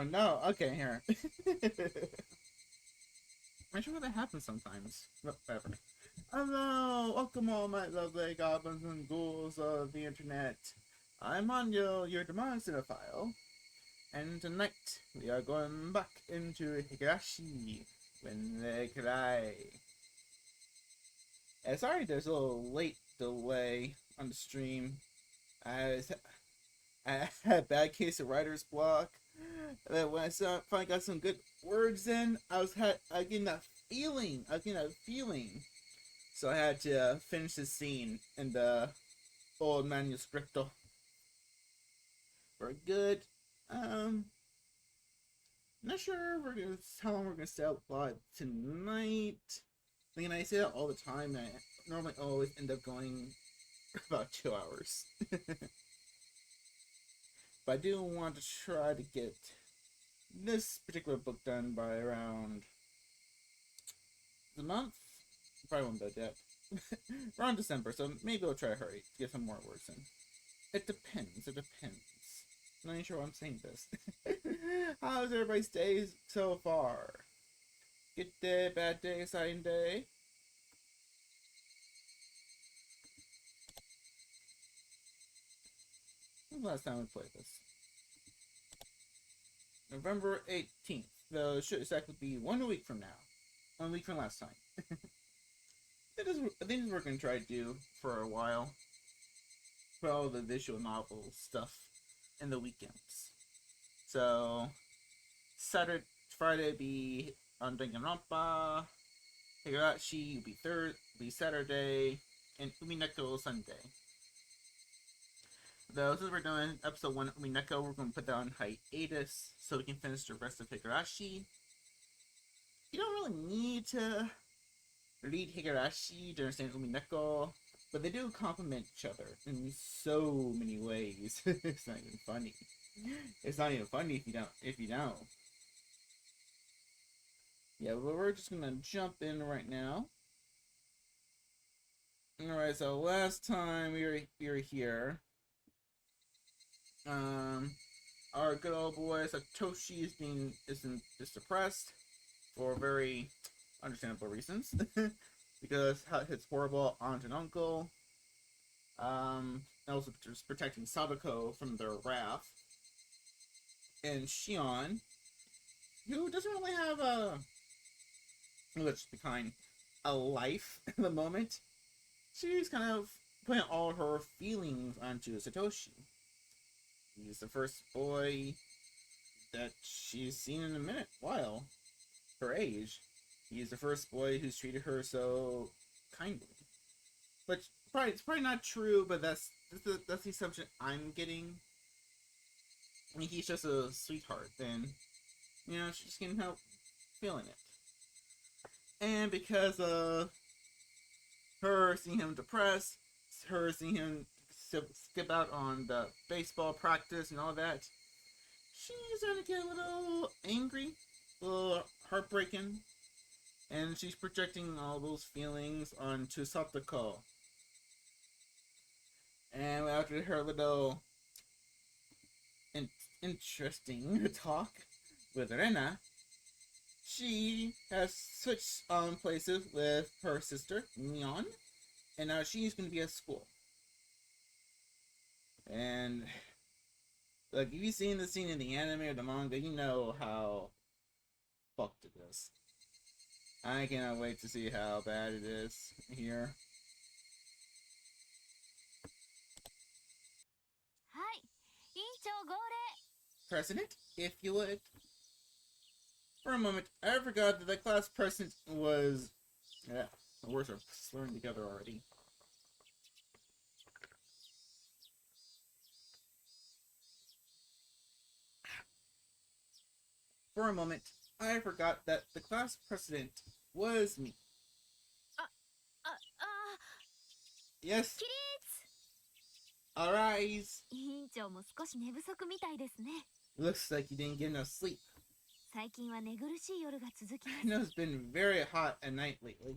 Oh no, okay, here. I'm sure that happens sometimes. Whatever. Hello, welcome all my lovely goblins and ghouls of the internet. I'm Anyo, your demon cinephile, and tonight we are going back into Higurashi when they cry. And sorry there's a little late delay on the stream. I had a bad case of writer's block. But when I finally got some good words in, I getting that feeling. I was getting that feeling. So I had to finish the scene in the old manuscripto. Very good. Not sure how long we're gonna stay out live tonight. I mean, I say that all the time. I normally always end up going about 2 hours. But I do want to try to get this particular book done by around the month. Probably won't be that. Around December, so maybe I'll try to hurry to get some more words in. It depends. It depends. I'm not even sure why I'm saying this. How's everybody's day so far? Good day, bad day, exciting day? When was the last time we played this? November 18th. Though it should exactly be 1 week from now. 1 week from last time. I think this is what we're going to try to do for a while. For all the visual novel stuff in the weekends. So, Friday be on Danganronpa, Higurashi will be Saturday, and Umineko Sunday. Though, since we're doing episode 1 of Umineko, we're going to put that on hiatus so we can finish the rest of Higurashi. You don't really need to read Higurashi to understand Umineko, but they do complement each other in so many ways. It's not even funny. It's not even funny if you don't. Yeah, but we're just gonna jump in right now. Alright, so last time we were here, our good old boy Satoshi is depressed for very understandable reasons. Because his horrible aunt and uncle, also just protecting Sadako from their wrath. And Shion, who doesn't really have let's be kind, a life at the moment. She's kind of putting all her feelings onto Satoshi. He's the first boy that she's seen in a while, her age. He's the first boy who's treated her so kindly. But it's probably not true, but that's the assumption I'm getting. I mean, he's just a sweetheart, then, she just can't help feeling it. And because of her seeing him depressed, her seeing him skip out on the baseball practice and all that, she's starting to get a little angry, a little heartbreaking, and she's projecting all those feelings onto Satoko. And after her little interesting talk with Rena, she has switched places with her sister, Mion, and now she's going to be at school. And, like, if you've seen the scene in the anime or the manga, you know how fucked it is. I cannot wait to see how bad it is here. President, if you would. For a moment, I forgot that the class president was... Yeah, the words are slurring together already. For a moment, I forgot that the class president was me. Yes. Arise. Looks like you didn't get enough sleep. I know it's been very hot at night lately.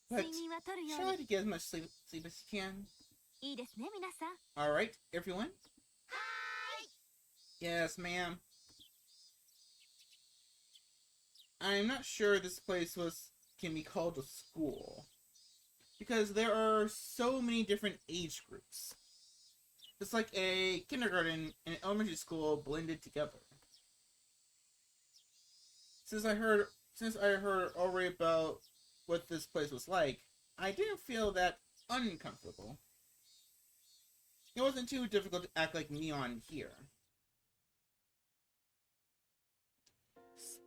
But try to get as much sleep as you can. Alright, everyone. Yes, ma'am. I'm not sure this place can be called a school. Because there are so many different age groups. It's like a kindergarten and an elementary school blended together. Since I heard since I heard already about what this place was like, I didn't feel that uncomfortable. It wasn't too difficult to act like Neon here.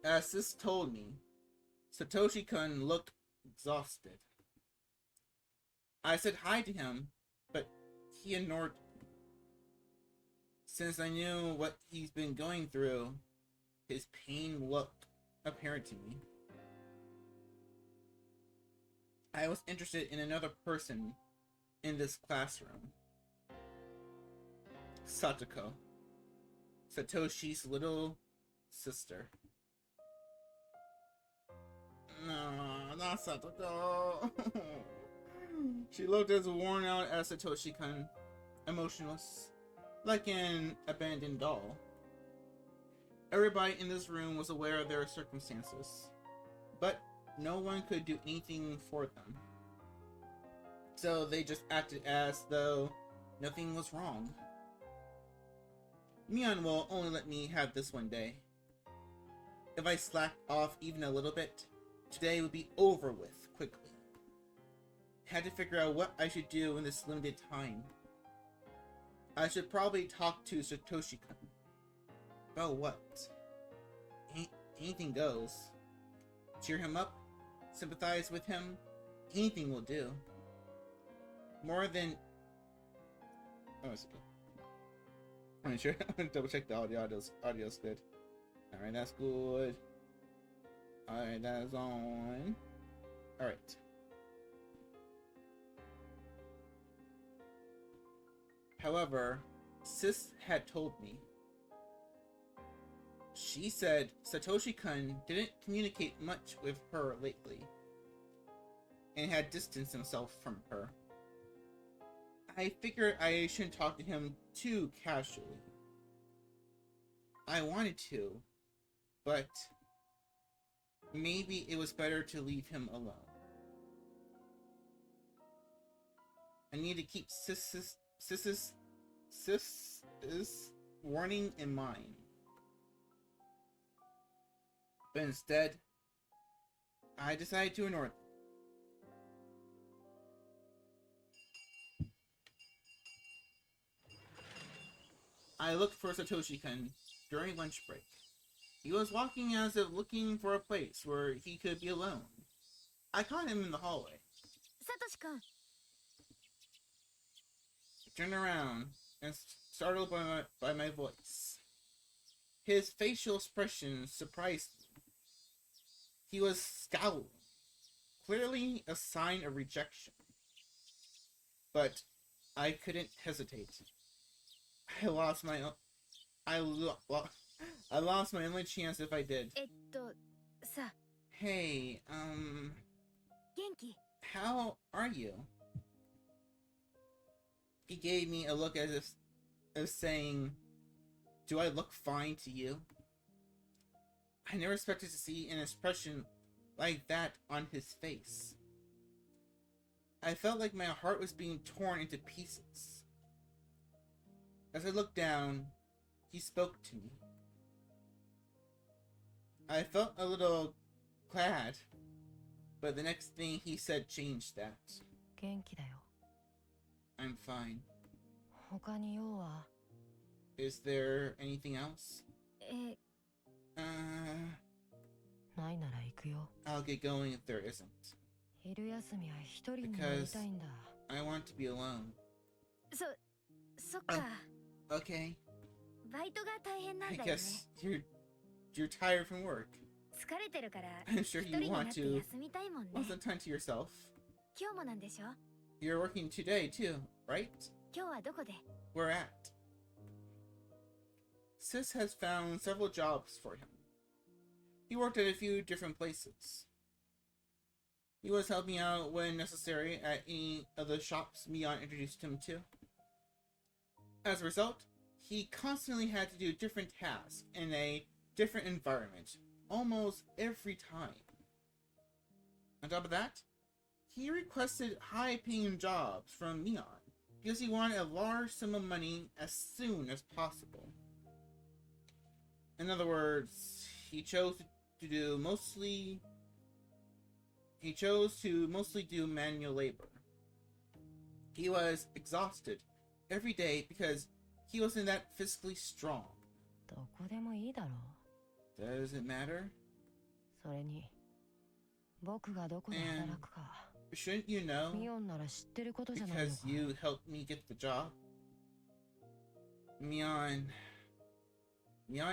As Sis told me, Satoshi-kun looked exhausted. I said hi to him, but he ignored me. Since I knew what he's been going through, his pain looked apparent to me. I was interested in another person in this classroom. Satoko, Satoshi's little sister. No, not Satoko. She looked as worn out as Satoshi-kun, emotionless, like an abandoned doll. Everybody in this room was aware of their circumstances, but no one could do anything for them. So they just acted as though nothing was wrong. Mion will only let me have this one day. If I slacked off even a little bit, today would be over with quickly. Had to figure out what I should do in this limited time. I should probably talk to Satoshi-kun. About what? Anything goes. Cheer him up, sympathize with him, anything will do. More than... Oh, it's okay. I'm sure. I'm gonna double check the audio's good. Alright, that's good. Alright, that's on. Alright. However, Sis had told me. She said Satoshi-kun didn't communicate much with her lately, and had distanced himself from her. I figured I shouldn't talk to him too casually. I wanted to, but maybe it was better to leave him alone. I need to keep Sis's warning in mind. But instead, I decided to ignore them. I looked for Satoshi-kun during lunch break. He was walking as if looking for a place where he could be alone. I caught him in the hallway. Satoshi-kun. I turned around and startled by my voice. His facial expression surprised me. He was scowling, clearly a sign of rejection. But I couldn't hesitate. I lost my only chance if I did. Hey, Genki. how are you? He gave me a look as if saying, do I look fine to you? I never expected to see an expression like that on his face. I felt like my heart was being torn into pieces. As I looked down, he spoke to me. I felt a little glad, but the next thing he said changed that. 元気だよ。 I'm fine. 他に用は Is there anything else? ないなら行くよ。 I'll get going if there isn't. 昼休みは一人になりたいんだ。 I want to be alone. そっか。 Okay. バイトが大変なん I だよね。 guess you're tired from work. 疲れてるから I'm 一 sure 人 you にな want って to 休みたいもんね。 want some time to yourself. 今日もなんでしょ？ You're working today too, right? 今日はどこで？ Where at? Sis has found several jobs for him. He worked at a few different places. He was helping out when necessary at any of the shops Mion introduced him to. As a result, he constantly had to do different tasks in a different environment, almost every time. On top of that, he requested high-paying jobs from Neon because he wanted a large sum of money as soon as possible. In other words, he chose to mostly do manual labor. He was exhausted every day because he wasn't that physically strong. どこでもいいだろう。 Does it matter? それに僕がどこで働くか Shouldn't you know? ミオンなら知ってることじゃないのか。 Because you helped me get the job. Mion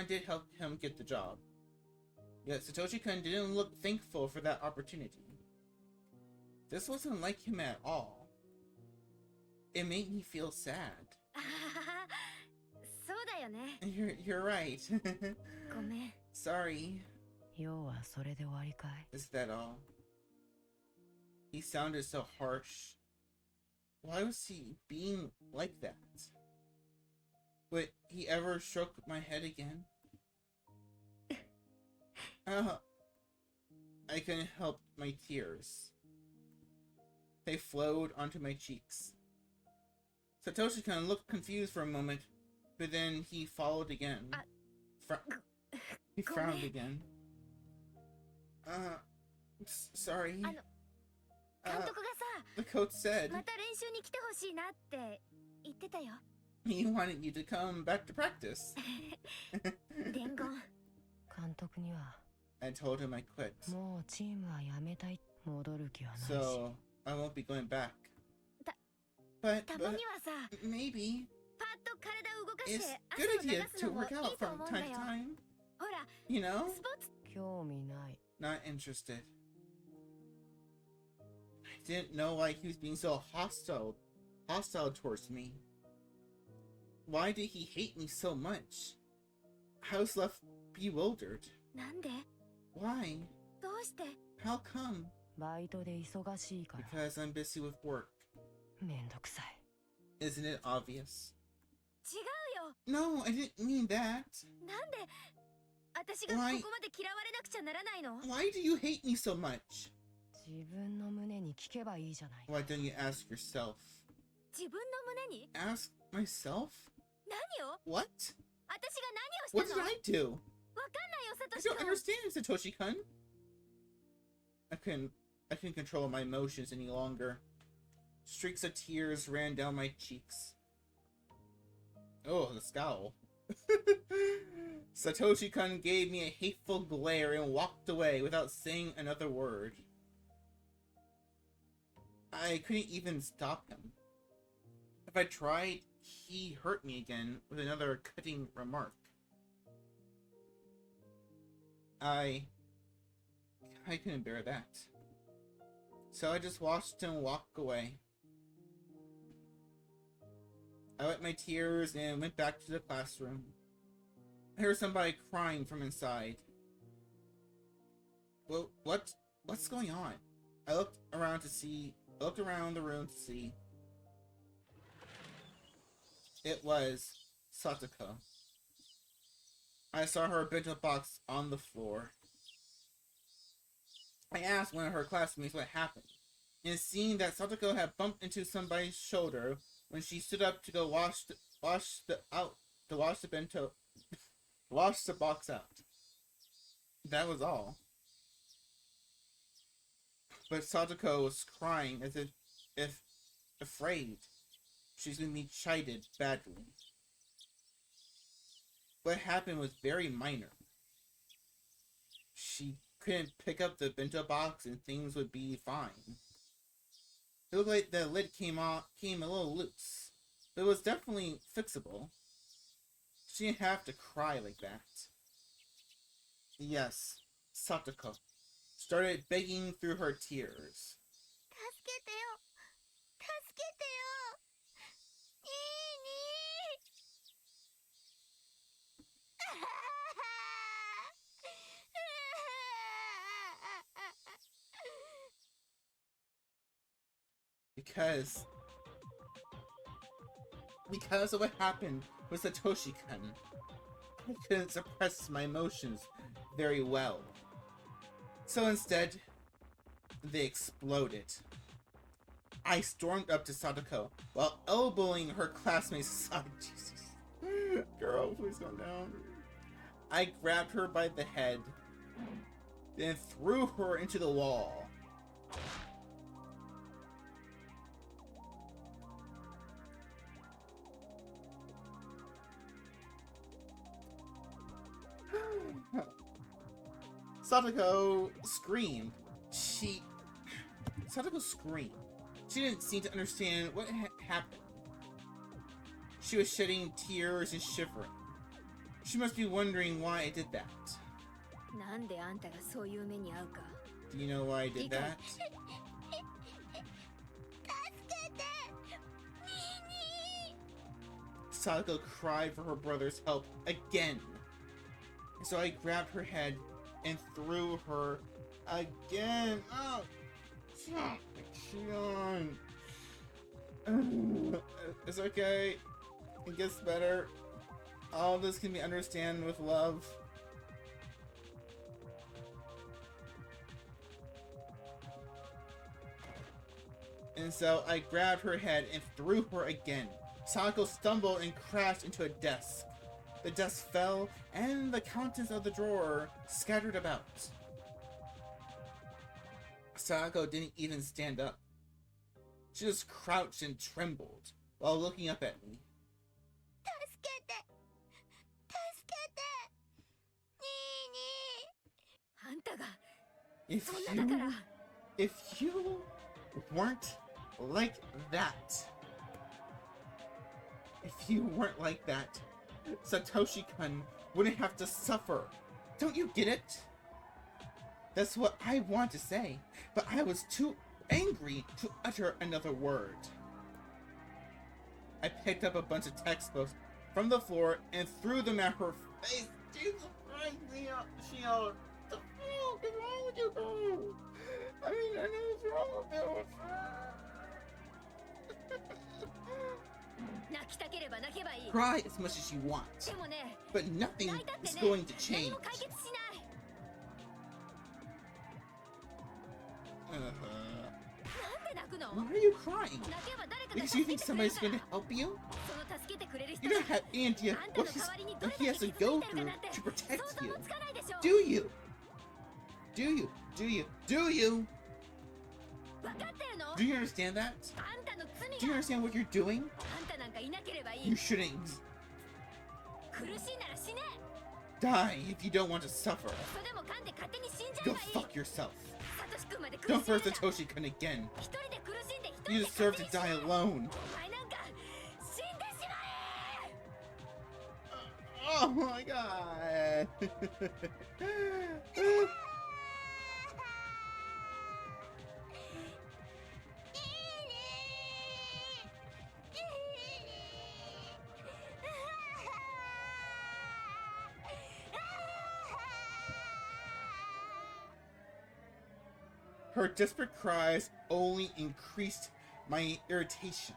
did help him get the job. Yet Satoshi-kun didn't look thankful for that opportunity. This wasn't like him at all. It made me feel sad. そうだよね。 You're right. ごめん。 Sorry. 要はそれで終わりかい。 Is that all? He sounded so harsh. Why was he being like that? Would he ever stroke my head again? I couldn't help my tears. They flowed onto my cheeks. Satoshi-kun looked confused for a moment, but then he followed again. He frowned again. Sorry. 監督がさ、 The coach said また練習に来てほしいなって言ってたよ。 he wanted you to come back to practice. 伝言。監督には I told him I quit. もうチームは辞めたい。戻る気はないし。 So I won't be going back. た But まにはさ、 maybe パッと体を動かし it's て good 汗を流 idea す to のもい work い out と from 思うんだ time to よ。 time. ほら、 You know? スポーツ 興味ない。 Not interested. I didn't know why he was being so hostile towards me. Why did he hate me so much? I was left bewildered. なんで Why? どうして How come? バイトで忙しいから。 Because I'm busy with work. めんどくさい。 Isn't it obvious? 違うよ。 No, I didn't mean that. なんで私がここまで嫌われなくちゃならないの Why do you hate me so much? 自分の胸に聞けばいいじゃない。 Why don't you ask yourself? 自分の胸に Ask myself? 何を What? 私が何をし What た did の I do? わかんないよ、サ I トシ don't 君。 understand, Satoshi-kun. I couldn't control my emotions any longer. Streaks of tears ran down my cheeks. Oh, the scowl. Satoshi-kun gave me a hateful glare and walked away without saying another word. I couldn't even stop him. If I tried, he hurt me again with another cutting remark. I couldn't bear that. So I just watched him walk away. I wiped my tears and went back to the classroom. I heard somebody crying from inside. Well, what's going on? I looked around the room to see. It was Satoko. I saw her bento box on the floor. I asked one of her classmates what happened, and seeing that Satoko had bumped into somebody's shoulder when she stood up to go wash the box out. That was all. But Satoko was crying as if afraid she's going to be chided badly. What happened was very minor. She couldn't pick up the bento box and things would be fine. It looked like the lid came a little loose, but it was definitely fixable. She didn't have to cry like that. Yes, Satoko started begging through her tears. 助けてよ。助けてよ。いいに。Because of what happened with Satoshi-kun. I couldn't suppress my emotions very well. So instead, they exploded. I stormed up to Sadako while elbowing her classmates aside. Jesus. Girl, please calm down. I grabbed her by the head, then threw her into the wall. Sadako screamed. Sadako screamed. She didn't seem to understand what happened. She was shedding tears and shivering. She must be wondering why I did that. Do you know why I did that? Sadako cried for her brother's help again. And so I grabbed her head and threw her again. Oh, Shion. It's okay. It gets better. All this can be understood with love. And so I grabbed her head and threw her again. Sadako stumbled and crashed into a desk. The desk fell, and the contents of the drawer scattered about. Sadako didn't even stand up. She just crouched and trembled while looking up at me. If you weren't like that, Satoshi-kun wouldn't have to suffer. Don't you get it? That's what I want to say, but I was too angry to utter another word. I picked up a bunch of textbooks from the floor and threw them at her face. Jesus Christ, she yelled, "What the fuck is wrong with you, girl? I mean, I know what's wrong with you." Cry as much as you want, but nothing is going to change. Why are you crying? Because you think somebody's going to help you? You don't have any idea what he has to go through to protect you. Do you? Do you? Do you? Do you? Do you understand that? Do you understand what you're doing? You shouldn't die if you don't want to suffer. Go fuck yourself. Don't hurt Satoshi-kun again. You deserve to die alone. Oh my god. Her desperate cries only increased my irritation.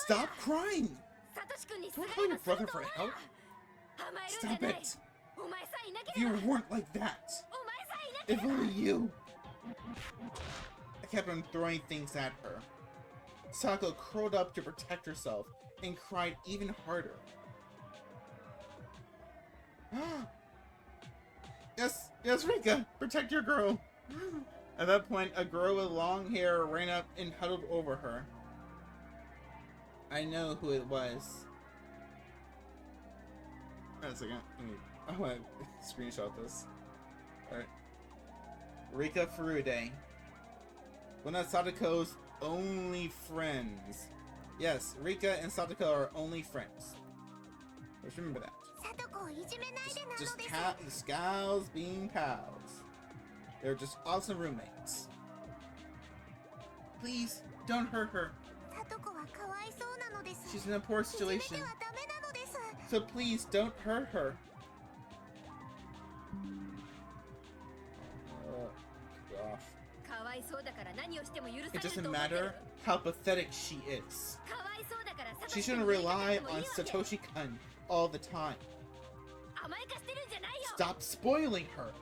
Stop crying! Don't call your brother for help. Stop it! If you weren't like that, if only you. I kept on throwing things at her. Sadako curled up to protect herself and cried even harder. Yes, Rika, protect your girl. At that point, a girl with long hair ran up and huddled over her. I know who it was. Wait a second. I want to screenshot this. Alright. Rika Furude. One of Sadako's only friends. Yes, Rika and Sadako are only friends. Let's remember that. Just gals being pals. They're just awesome roommates. Please, don't hurt her. She's in a poor situation. So please, don't hurt her. Oh, gosh. It doesn't matter how pathetic she is. She shouldn't rely on Satoshi-kun all the time. Stop spoiling her.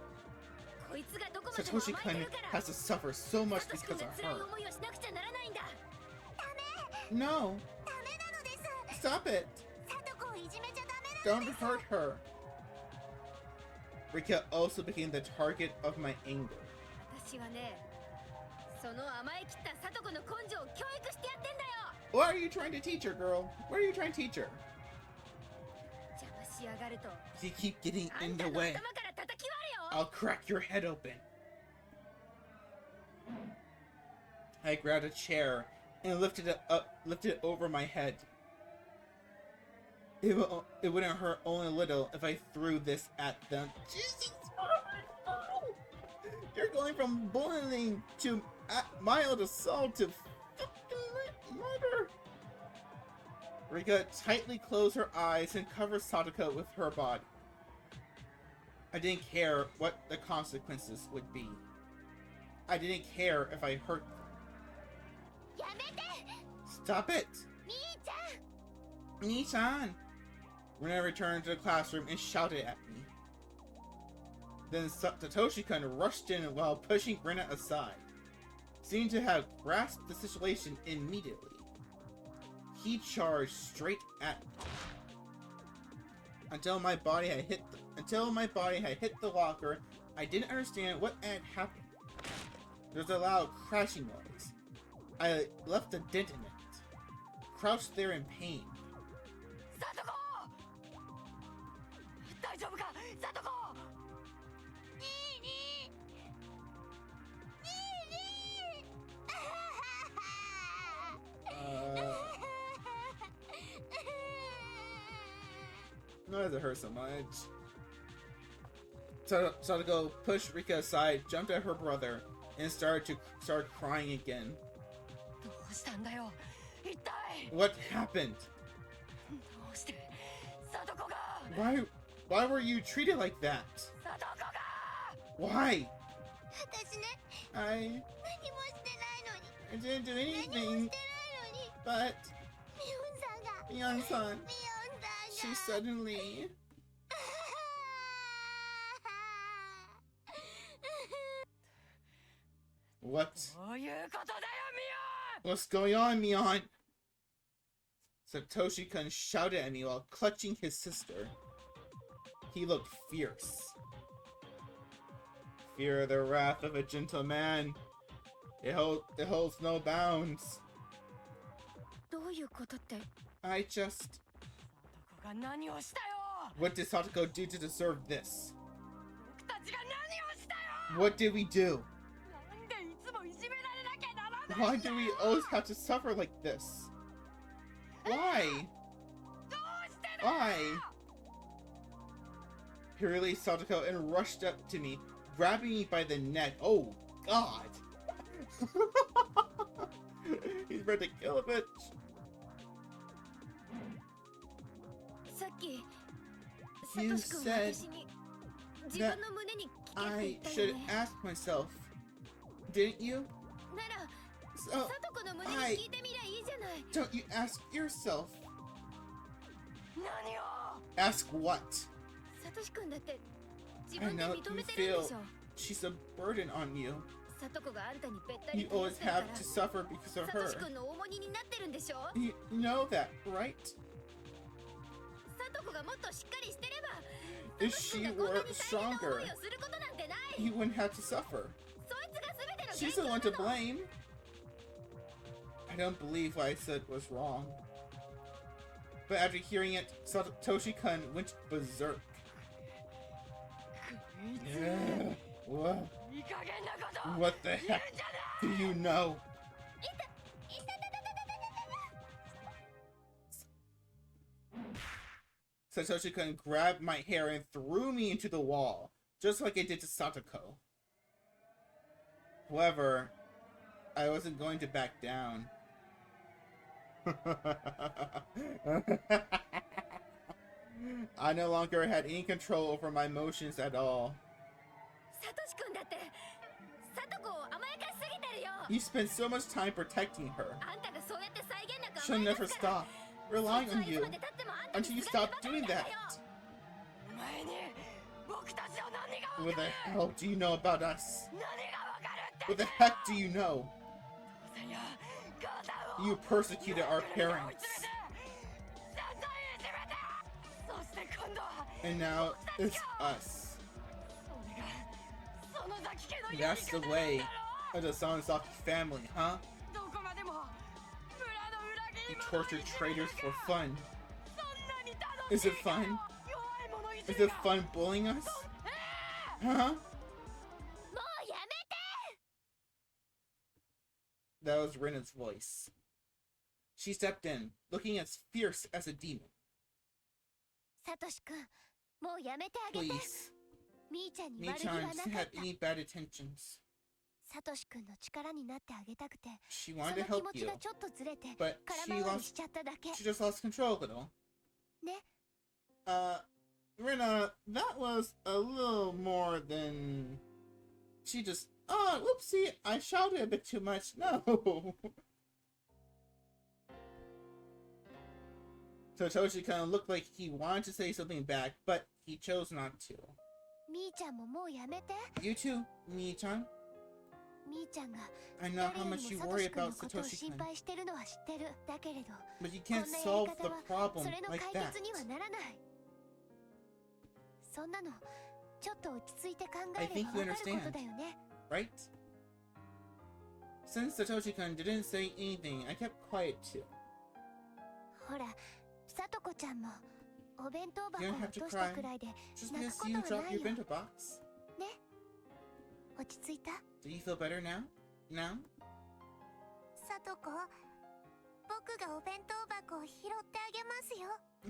Satoshi-kun has to suffer so much because of her. No. Stop it. Don't hurt her. Rika also became the target of my anger. What are you trying to teach her, girl? What are you trying to teach her? You keep getting in the way. I'll crack your head open. I grabbed a chair and lifted it over my head. It wouldn't hurt only a little if I threw this at them. Jesus! You're going from bullying to mild assault to fucking murder. Rika tightly closed her eyes and covered Sadako with her body. I didn't care what the consequences would be. I didn't care if I hurt them. Stop it! Nii-chan! Rina returned to the classroom and shouted at me. Then Satoshi-kun rushed in while pushing Rina aside, seeming to have grasped the situation immediately. He charged straight at me. Until my body had hit the locker, I didn't understand what had happened. There was a loud crashing noise. I left a dent in it, crouched there in pain. Why does it hurt so much? Sadako pushed Rika aside, jumped at her brother, and started crying again. What happened? Why were you treated like that? Why? I didn't do anything, but Mion-san, she suddenly... What? What's going on, Mion? Satoshi-kun shouted at me while clutching his sister. He looked fierce. Fear the wrath of a gentleman. It holds no bounds. I just... What did Satoko do to deserve this? What did we do? Why do we always have to suffer like this? Why? Why? He released Satoko and rushed up to me, grabbing me by the neck. Oh, God! He's ready to kill a bitch. You said that I should ask myself, didn't you? So, don't you ask yourself? Ask what? I know you feel she's a burden on you. You always have to suffer because of her. You know that, right? If she were stronger, you wouldn't have to suffer. She's the one to blame. I don't believe what I said was wrong. But after hearing it, Satoshi-kun went berserk. Yeah. What the heck do you know? Satoshi-kun grabbed my hair and threw me into the wall, just like it did to Satoko. However, I wasn't going to back down. I no longer had any control over my emotions at all. You spent so much time protecting her. She'll never stop. relying on you until you stop doing that. What the hell do you know about us? What the heck do you know? You persecuted our parents. And now it's us. That's the way of the Sanosaki family, huh? You torture traitors for fun. Is it fun? Is it fun bullying us? Huh? That was Rena's voice. She stepped in, looking as fierce as a demon. Please. Mi-chan had any bad intentions. She wanted to help you, but she just lost control a little. Rena, that was a little more than... She just... Oh, whoopsie, I shouted a bit too much. No. So Toshi kind of looked like he wanted to say something back, but he chose not to. You too, Mi-chan. I know how much you worry about Satoshi-kun, but you can't solve the problem like that. I think you understand, right? Since Satoshi-kun didn't say anything, I kept quiet too. You don't have to cry, just because you dropped your bento box. Do you feel better now? Now?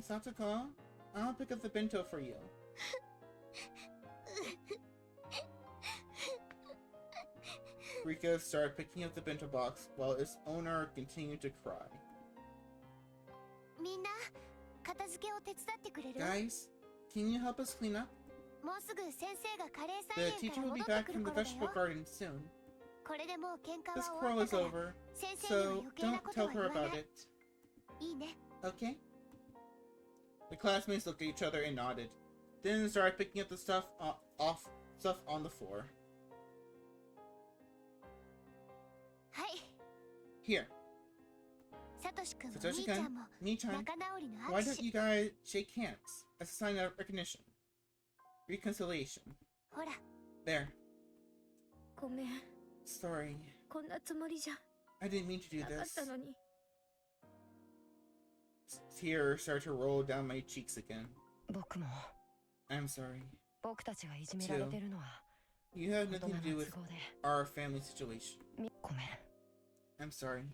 Satoko, I'll pick up the bento for you. Rika started picking up the bento box while its owner continued to cry. Guys, can you help us clean up? The teacher will be back from the vegetable garden soon. This quarrel is over, so don't tell her about it. Okay? The classmates looked at each other and nodded, then started picking up the stuff on the floor. Here. Satoshi-kun, Mi-chan, why don't you guys shake hands as a sign of recognition? Reconciliation. There. Sorry. I didn't mean to do this. Tears started to roll down my cheeks again. I'm sorry. Too. You have nothing to do with our family situation. I'm sorry.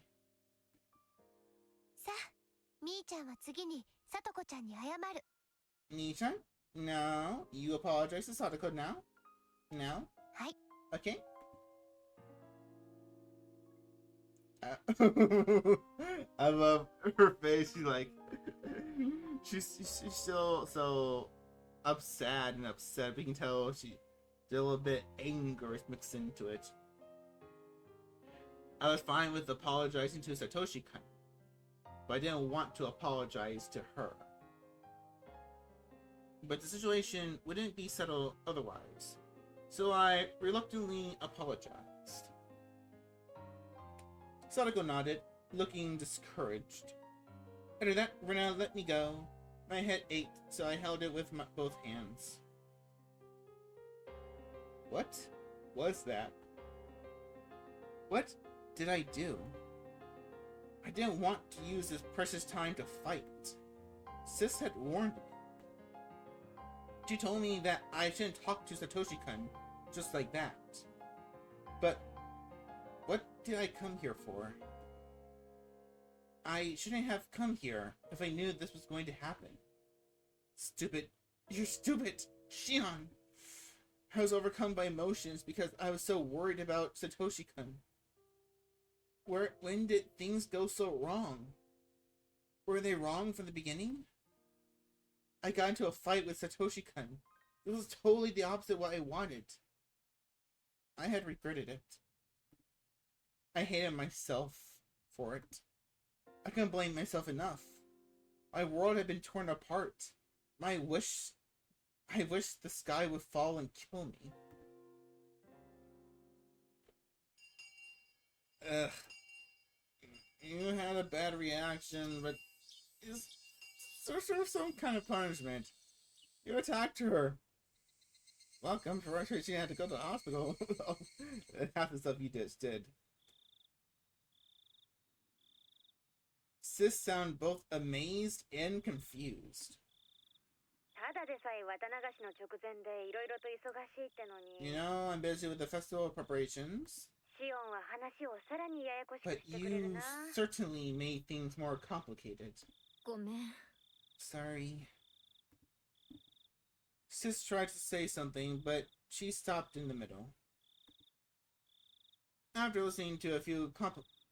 Mi-chan? No, you apologize to Sadako now? Now? Okay? I love her face. She's like... she's still so upset and upset. We can tell she's a little bit anger mixed into it. I was fine with apologizing to Satoshi-kun, but I didn't want to apologize to her. But the situation wouldn't be settled otherwise, so I reluctantly apologized. Sadako nodded, looking discouraged. After that, Rena let me go. My head ached, so I held it with both hands. What was that? What did I do? I didn't want to use this precious time to fight. Sis had warned me. She told me that I shouldn't talk to Satoshi-kun just like that. But what did I come here for? I shouldn't have come here if I knew this was going to happen. Stupid. You're stupid, Shion. I was overcome by emotions because I was so worried about Satoshi-kun. When did things go so wrong? Were they wrong from the beginning? I got into a fight with Satoshi-kun. It was totally the opposite of what I wanted. I had regretted it. I hated myself for it. I couldn't blame myself enough. My world had been torn apart. I wish the sky would fall and kill me. Ugh. You had a bad reaction, but it's sort of some kind of punishment. You attacked her. Welcome for sure she had to go to the hospital. Half the stuff you just did. Sis sound both amazed and confused. ただでさえ綿流しの直前でいろいろと忙しいってのに。 You know, I'm busy with the festival preparations. シオンは話をさらにややこしく But してくれる you な。 certainly made things more complicated. ごめん。 Sorry. Sis tried to say something, but she stopped in the middle. After listening to a few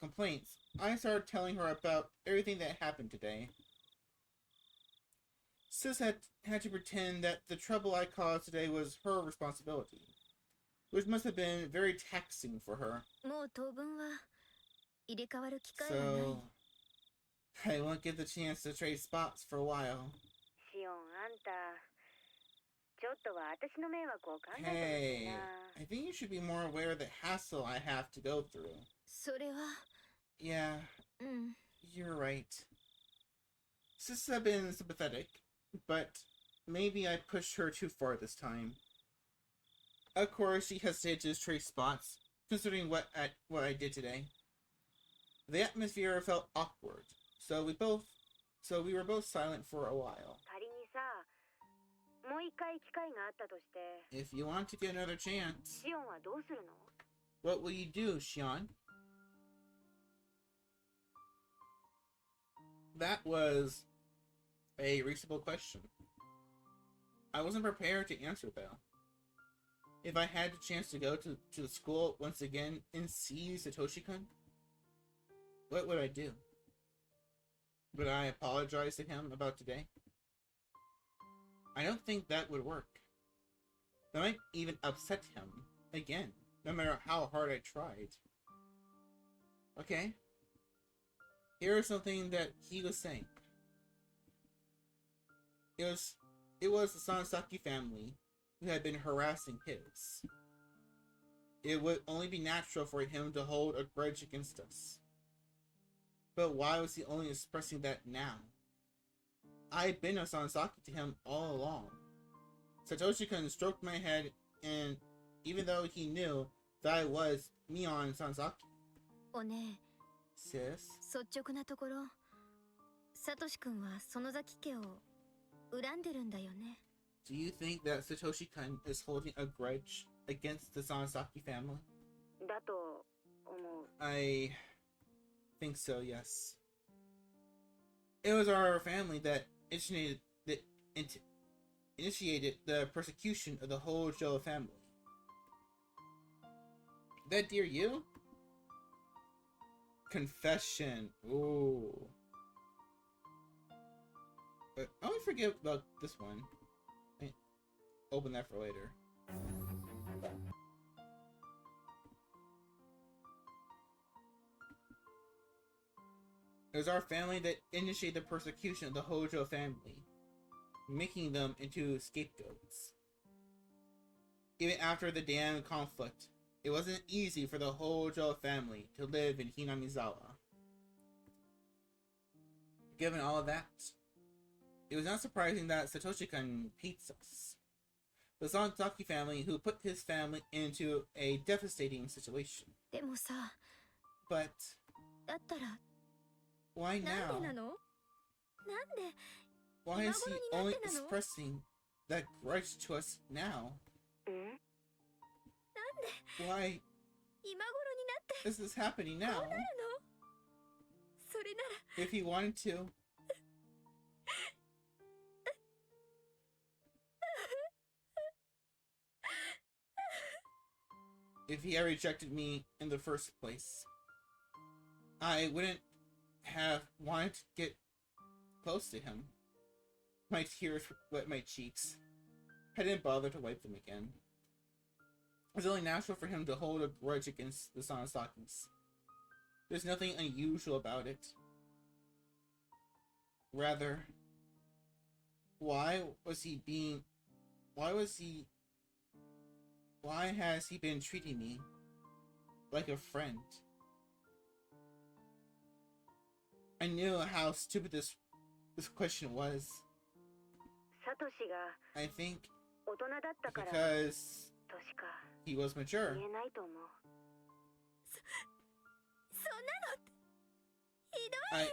complaints, I started telling her about everything that happened today. Sis had to pretend that the trouble I caused today was her responsibility, which must have been very taxing for her. もう当分は入れ替わる機会はない。 So, I won't get the chance to trade spots for a while. シオン、あんた、ちょっとは私の迷惑を考えてほしい Hey, な。 I think you should be more aware of the hassle I have to go through. それは、 Yeah, うん。 you're right. Sis have been sympathetic, but maybe I pushed her too far this time. Of course, she hesitated to trade spots, considering what I did today. The atmosphere felt awkward, so we were both silent for a while. 仮にさ、もう一回機会があったとして、 If you want to get another chance, シオンはどうするの？ what will you do, Xion? That was a reasonable question. I wasn't prepared to answer though. If I had the chance to go to the school once again and see Satoshi-kun, what would I do? Would I apologize to him about today? I don't think that would work. That might even upset him again, no matter how hard I tried. Okay. Here's something that he was saying. It was the Sansaki family who had been harassing his. It would only be natural for him to hold a grudge against us. But why was he only expressing that now? I'd been a Sansaki to him all along. Satoshi-kun stroked my head, and even though he knew that I was Mion Sansaki. おね Sis? え、率直なところ、サトシ君は園崎家を恨んでるんだよね。 Do you think that Satoshi-kun is holding a grudge against the Sansaki family? だと思う。 I think so, yes. It was our family that initiated the persecution of the whole Joe family. That dear you? Confession. Ooh. But I always forget about this one. Open that for later. It was our family that initiated the persecution of the Hojo family, making them into scapegoats. Even after the damn conflict, it wasn't easy for the Hojo family to live in Hinamizawa. Given all of that, it was not surprising that Satoshi-kun hates us. The Sansaki family who put his family into a devastating situation. でもさ、 But だったら why なんでな now? の？なんで Why is he 今頃にな only ってなの？ expressing that grudge to us now? ん？ Why 今頃になって is this happening こう now? なるの？それなら If he wanted to, if he had rejected me in the first place, I wouldn't have wanted to get close to him. My tears wet my cheeks. I didn't bother to wipe them again. It was only natural for him to hold a grudge against the Sanasakis. There's nothing unusual about it. Rather, why was he being... Why was he... Why has he been treating me like a friend? I knew how stupid this question was. サトシが I think 大人だったから because としか he was mature. 言えないと思う。そんなのってひどいよ。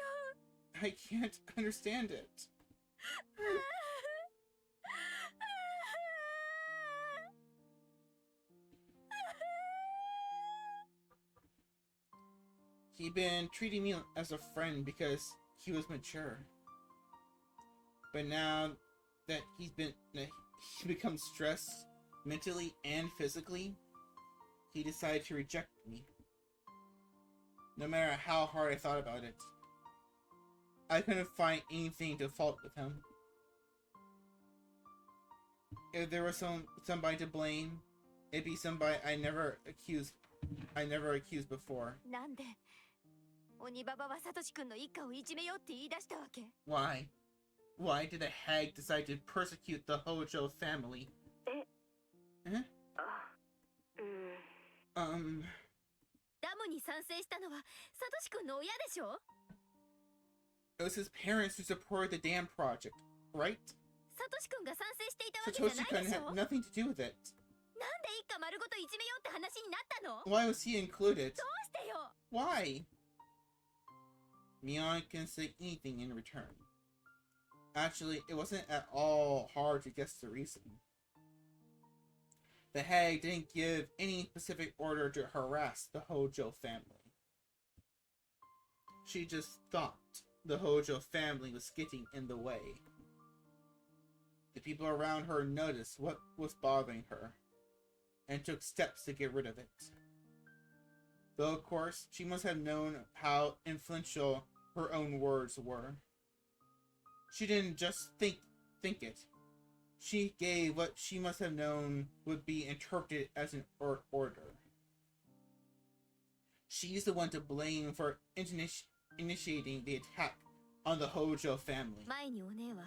I can't understand it. He'd been treating me as a friend because he was mature. But now that he become stressed mentally and physically, he decided to reject me. No matter how hard I thought about it, I couldn't find anything to fault with him. If there was somebody to blame, it'd be somebody I never accused before. なんで鬼ババはサトシ君の一家をいじめようって言い出したわけ？ Why? Why did the hag decide to persecute the Hojo family? え？ Eh? ダムに賛成したのはサトシ君の親でしょ？ It was his parents who supported the dam project, right? サトシ君が賛成していたわけじゃ Satoshi ないで Kun しょ？ had nothing to do with it. なんで一家丸ごといじめようって話になったの？ Why was he included? どうしてよ？ Why? Mion can say anything in return. Actually, it wasn't at all hard to guess the reason. The hag didn't give any specific order to harass the Hojo family. She just thought the Hojo family was getting in the way. The people around her noticed what was bothering her and took steps to get rid of it. Though, of course, she must have known how influential her own words were. She didn't just think it. She gave what she must have known would be interpreted as an order. She's the one to blame for initiating the attack on the Hojo family. 前にお姉は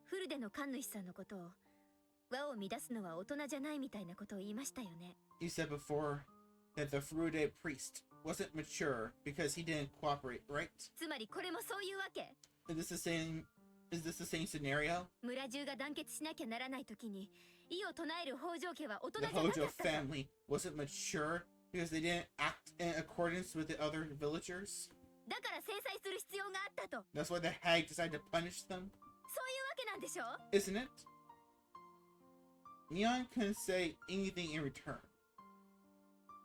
フルデの神主さんのことを和を乱すのは大人じゃないみたいなことを言いましたよね。 You said before that the Furude priest wasn't mature because he didn't cooperate, right? つまりこれもそういうわけ？ Is this the same scenario? 村中が団結しなきゃならない時に異を唱える北条家は大人 The じゃなか Hojo ったと。 family wasn't mature because they didn't act in accordance with the other villagers? だから制裁する必要があったと。 That's why the hag decided to punish them? そういうわけなんでしょ？ Isn't it? Neon couldn't say anything in return,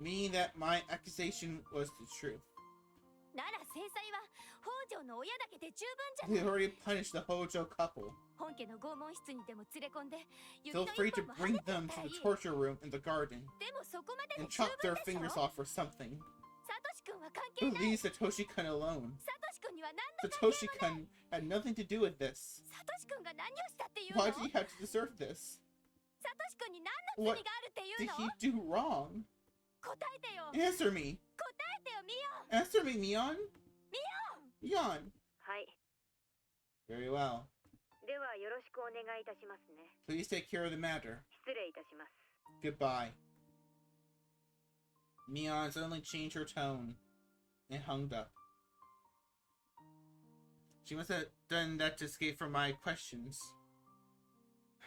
meaning that my accusation was the truth. なら制裁は北条の親だけで十分 He じゃない。 already punished the Hojo couple. 本家の拷問室にでも連れ込んで指 Feel の free 一 to 本も bring 跳ねて them った to らい the い。 torture room in the garden でもそこまで and で十 chop 分 their でしょ？ fingers off or something. サトシ君は関係 But ない。 leave Satoshi-kun alone. サトシ君には何の関係もない。 Satoshi-kun had nothing to do with this. サトシ君が何をしたっていうの？ Why did he have to deserve this? サトシ君に何の罪があるっていう Did の？ he do wrong? 答えてよ。 Answer me. 答えてよ、ミオン。 Answer me, Mion. ミオン。 Mion. はい。 Very well. ではよろしくお願いいたしますね。 Please take care of the matter. 失礼いたします。 Goodbye. Mion suddenly changed her tone and hung up. She must have done that to escape from my questions.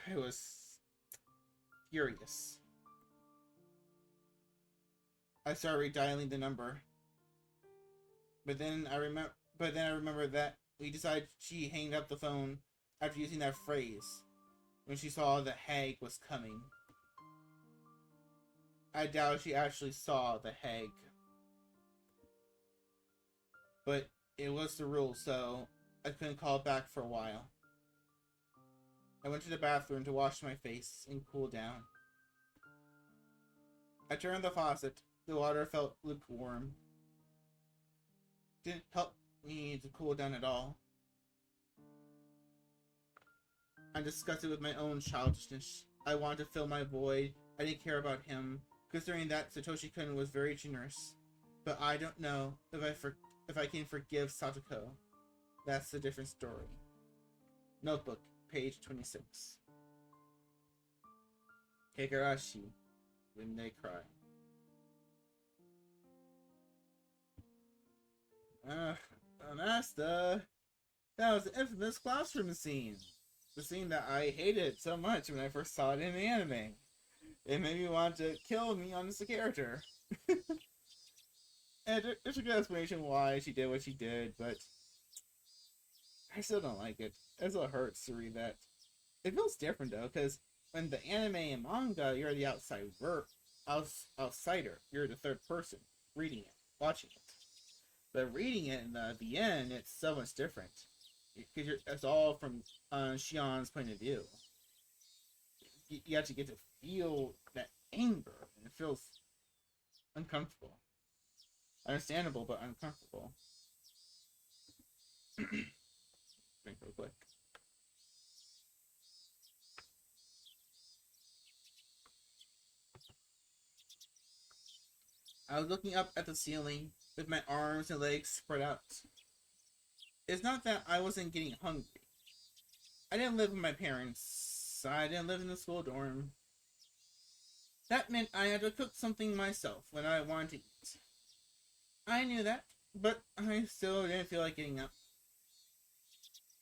I was furious. I started redialing the number. But then I remember that we decided she hanged up the phone after using that phrase when she saw the hag was coming. I doubt she actually saw the hag. But it was the rule, so I couldn't call back for a while. I went to the bathroom to wash my face and cool down. I turned the faucet. The water felt lukewarm. Didn't help me to cool down at all. I'm disgusted with my own childishness. I wanted to fill my void. I didn't care about him. Considering that Satoshi-kun was very generous. But I don't know if I can forgive Satoko. That's a different story. Notebook, page 26. Higurashi, when they cry. And that was the infamous classroom scene. The scene that I hated so much when I first saw it in the anime. It made me want to kill me on this character. And there's a good explanation why she did what she did, but I still don't like it. It still hurts to read that. It feels different though, because when the anime and manga, you're the outsider. You're the third person reading it, watching it. But reading it in the end, it's so much different. Because it's all from Shion's point of view. You actually get to feel that anger, and it feels uncomfortable. Understandable, but uncomfortable. Drink real quick. I was looking up at the ceiling with my arms and legs spread out. It's not that I wasn't getting hungry. I didn't live with my parents. I didn't live in the school dorm. That meant I had to cook something myself when I wanted to eat. I knew that, but I still didn't feel like getting up.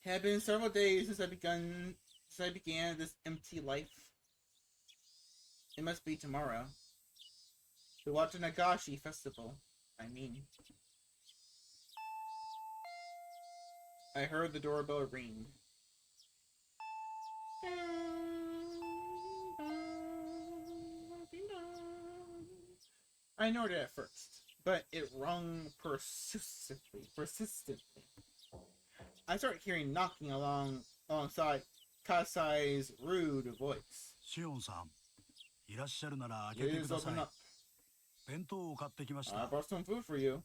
It had been several days since I began this empty life. It must be tomorrow. To watch the Meakashi festival, I mean. I heard the doorbell ring. I ignored it at first, but it rung persistently. I started hearing knocking alongside Kasai's rude voice. シオンさん、いらっしゃるなら開けて Please ください open。up. 弁当を買ってきまし I た。 brought some food for you.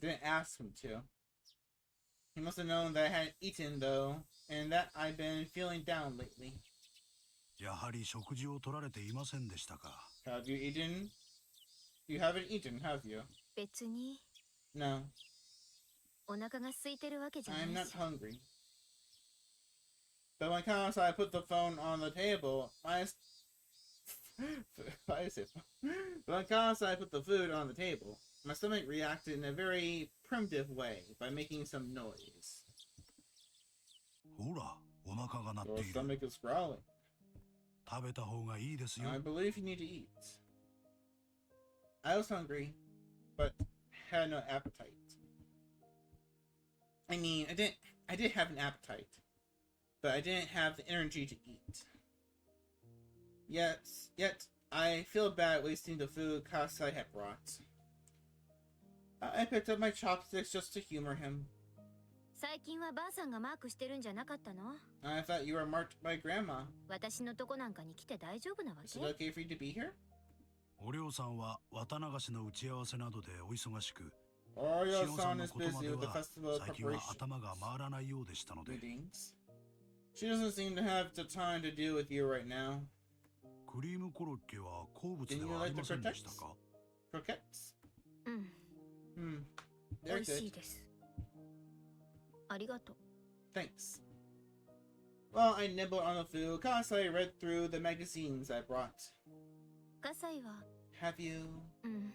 I didn't ask him to. He must have known that I hadn't eaten, though, and that I'd been feeling down lately. やはり食事を取られていませんでしたか。Have you eaten? You haven't eaten, have you? 別に No, お腹が空いてるわけじゃな I'm い not し。 hungry. But when Kansai put the phone on the table, why is it? But when Kansai put the food on the table, my stomach reacted in a very primitive way by making some noise. ほら、お腹が鳴って Your いる。 stomach is growling. 食べた方がいいですよ。 I believe you need to eat. I was hungry, but had no appetite. I mean, I did have an appetite, but I didn't have the energy to eat. Yet I feel bad wasting the food Kasai had brought. I picked up my chopsticks just to humor him. 最近はばあさんがマークしてるんじゃなかったの？ I thought you were marked by Grandma. 私のとこなんかに来て大丈夫なわ Is け？ it okay for you to be here? おりょうさんは綿流しの打ち合わせなどでお忙しく、シ Oreo-san オンさんの is ことま busy で with the は festival 最近は preparation 頭が回らないようでしたので、 meetings. She doesn't seem to have the time to deal with you right now. クリームコロッケは好物で Didn't you はあり like ま the せんでしたか？ croquettes? うん、 美 They're 味しい good. です。ありがとう。 Thanks. While I nibbled on the food, Kasai read through the magazines I brought. 葛西は、Have you, うん、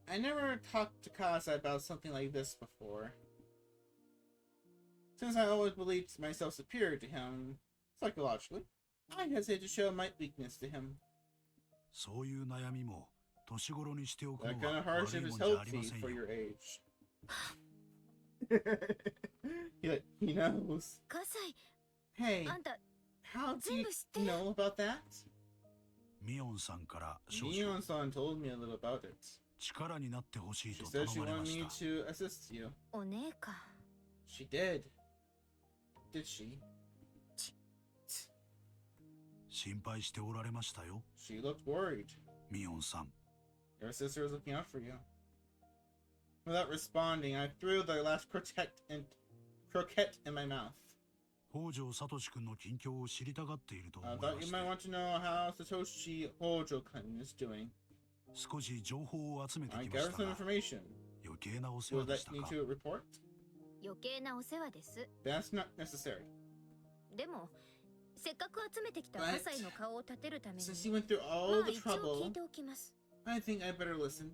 I never talked to Kasai about something like this before. Since I always believed myself superior to him, psychologically, I hesitated to show my weakness to him. そういう悩みも年頃にしておくの That kind は of 悪 hardship いも is んじゃありま healthy せん for よ。 your age. he knows. 葛西、 Hey, あんた how do 全 you 部知って。 know about that? ミオンさんから少々 Neon-san told me a little about it. 力になってほしい She と said 頼 she まれま wanted し me た。 to assist you. お姉か。 She did. Did she? 心配しておられましたよ、 She looked worried. ミオンさん。 Your sister is looking out for you. Without responding, I threw the last croquette in my mouth. 北条聡君の近況を知りたがっていると思 I い thought ま you し might て、 want to know how Satoshi Hojo-kun is doing. 少し情報を集めて I きまし gathered た some が、 information. よ余計なお世話 Would で that した need か。 to report? 余計なお世話です。 That's not necessary. でもせっかく集めてきた But 葛西の顔を立てるために Since he went through ま all あ the 一応聞 trouble, いておきます。 I think I better listen.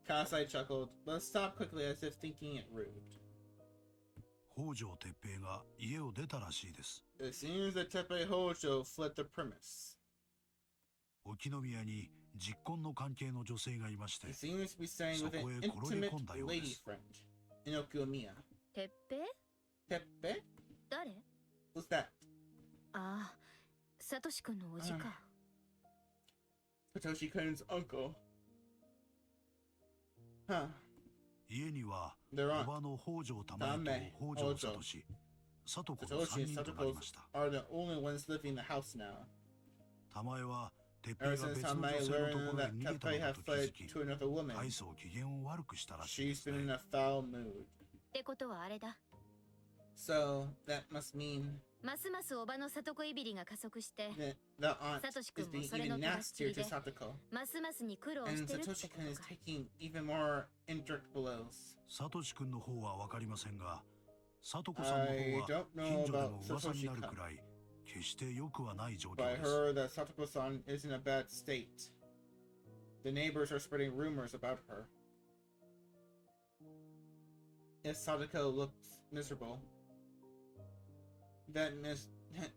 Kasai chuckled, but stopped quickly as if thinking it rude. 北条哲平が家を出たらしいです。 It seems that Teppei Hojo fled the premise. 沖宮に実婚の関係の女性がいまして、 He seems to be staying with an そこへ転がり intimate 込んだようで lady す。 friend in Okumiya. てっぺ Teppei? 誰？ Who's that? ああ、サトシ君のおじか。Satoshi Kun's uncle. Huh. 家には Their 叔 aunt 母の北条玉恵と北条聡、聡子の Satoshi 3 and 人となり Satoko's ました。 are the only ones living in the house now. 玉恵は哲 Ever 平が since 別の Tamae 女性のと learned ころへ that 逃げた Teppei のだ had と気づ fled き、 to another woman, 大層機嫌を悪くしたらしいで she's す been in ね。 a foul mood. ってことはあれだ。 So that must mean ますますおばの里子いびりが加速して、 that the aunt Satoshi is kun being もそれの even 正し nastier で to Satoko, ますますに苦労し and てるって Satoshi こ Kun と is か。 taking even more indirect blows. 聡君の方は分かりませんが、聡子さんの I 方は don't 近 know 所で about も噂に Satoshi なる Kun, くらい決して良くはない状 but I 況です。 heard that Satoko-san is in a bad state. The neighbors are spreading rumors about her. If Sadako looks miserable, that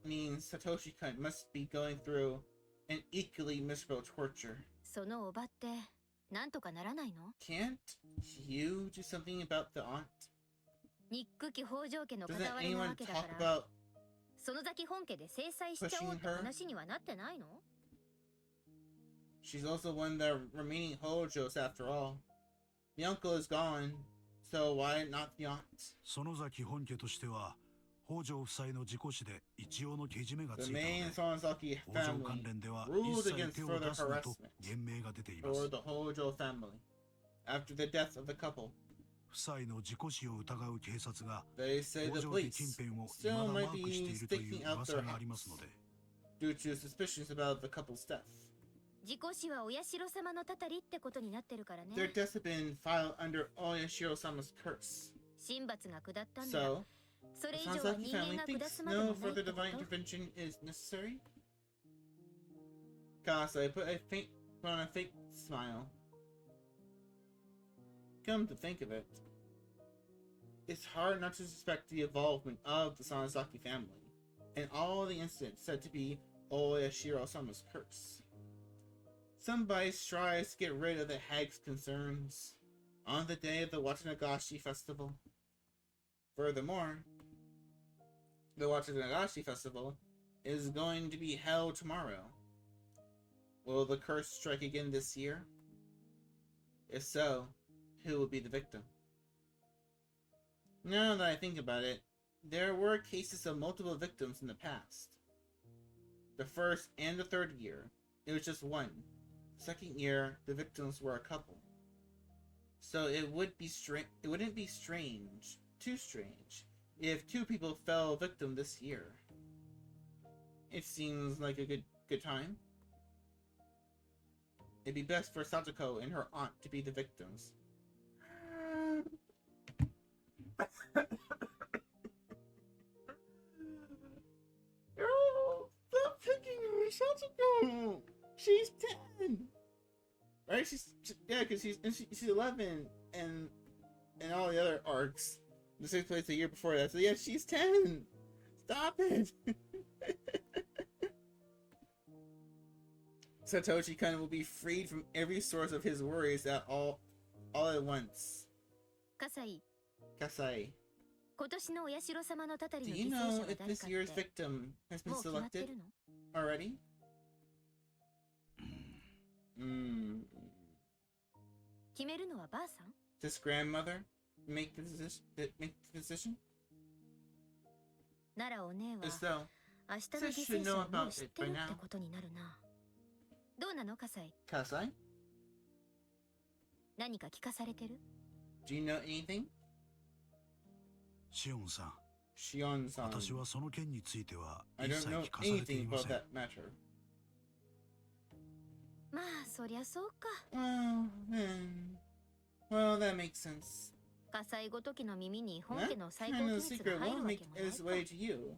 means Satoshi-kun must be going through an equally miserable torture. そのおばってなんとかならないの？ Can't you do something about the aunt? 憎き北条家の Doesn't 片割れな anyone わけだか talk ら、 about その先本家で制裁しちゃおうって話にはなってないの？ she's also one of the remaining Hojos after all? The uncle is gone, so why not the aunt? 園崎本家としては、北条夫妻の事故死で一応のけじめがつ The いたの main で、 Sonozaki 北条関 family 連では ruled 一切 against 手を further 出すなと harassment 言命が出ていま for す。 the Hojo family. After the death of the couple, 夫妻の事故死を疑う警察が they say 北 the 条家 police 近辺を未 still だマ might ークして be いるという sticking out 噂 their がありますの heads で、 due to suspicions about the couple's death. 事故死はお社様のたたりってことになってるからね。 Their deaths have been filed under Oyashiro-sama's curse. 神罰が下ったんだ。 So, それ the 以上は Sonozaki 人間 family が下 thinks すまでも no ないっ further てこ divine と？ intervention is necessary. Kasai put on a fake smile. Come to think of it, it's hard not to suspect the involvement of the Sonozaki family and all the incidents said to be Oyashiro-sama's curse. Somebody tries to get rid of the hag's concerns on the day of the Watanagashi festival. Furthermore, the Watanagashi festival is going to be held tomorrow. Will the curse strike again this year? If so, who will be the victim? Now that I think about it, there were cases of multiple victims in the past. The first and the third year, it was just one. Second year, the victims were a couple. So it wouldn't be strange, too strange, if two people fell victim this year. It seems like a good time. It'd be best for Satoko and her aunt to be the victims. Girl, stop picking her, Satoko! She's 10! Right? Yeah, because she's 11, and all the other arcs. This takes place a year before that, so yeah, she's 10! Stop it! Satoshi-kun will be freed from every source of his worries all at once. 葛西、 Kasai, 今年のお社様のたたり do の you 犠牲 know 者は if 誰 this かっ year's て victim has been もう決まって selected るの？ already? Hmm. 決めるのはばあさん？ Does grandmother make the decision? ならお姉は As though 明日の犠牲者をもう知ってるってことになるな。どうなの葛西？ Kasai, 何か聞かされてる？ do you know anything? シオンさん、 Shion-san, 私はその件については I 一 don't 切 know 聞かされてい anything ま about せん。 that matter. まあそりゃそうか。 Well, then, Well, that makes sense. 火災ごときの耳に本 That 家の最 kind 高機 of 密 secret が入る won't わ make けもない its way か。 to you.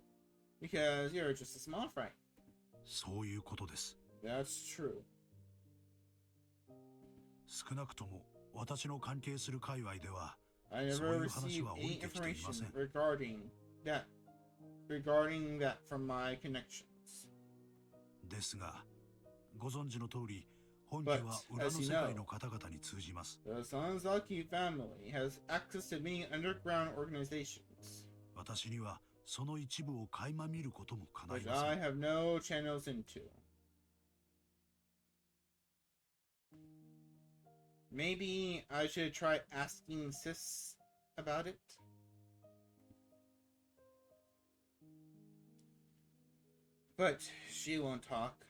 Because you're just a small fry. そういうことです。 That's true. 少なくとも私の関係する界隈では I そう never いう話 received は降 any りてきていませ information ん。 regarding that from my connections. ですが、ご存知の通り、本家 But, は裏の as you 世界 know, の方々に通じます。 the Sanzaki family has access to many underground organizations, 私にはその一部を垣間見ることも叶い which ませ I ん。 have no channels into. Maybe I should try asking Sis about it. But she won't talk.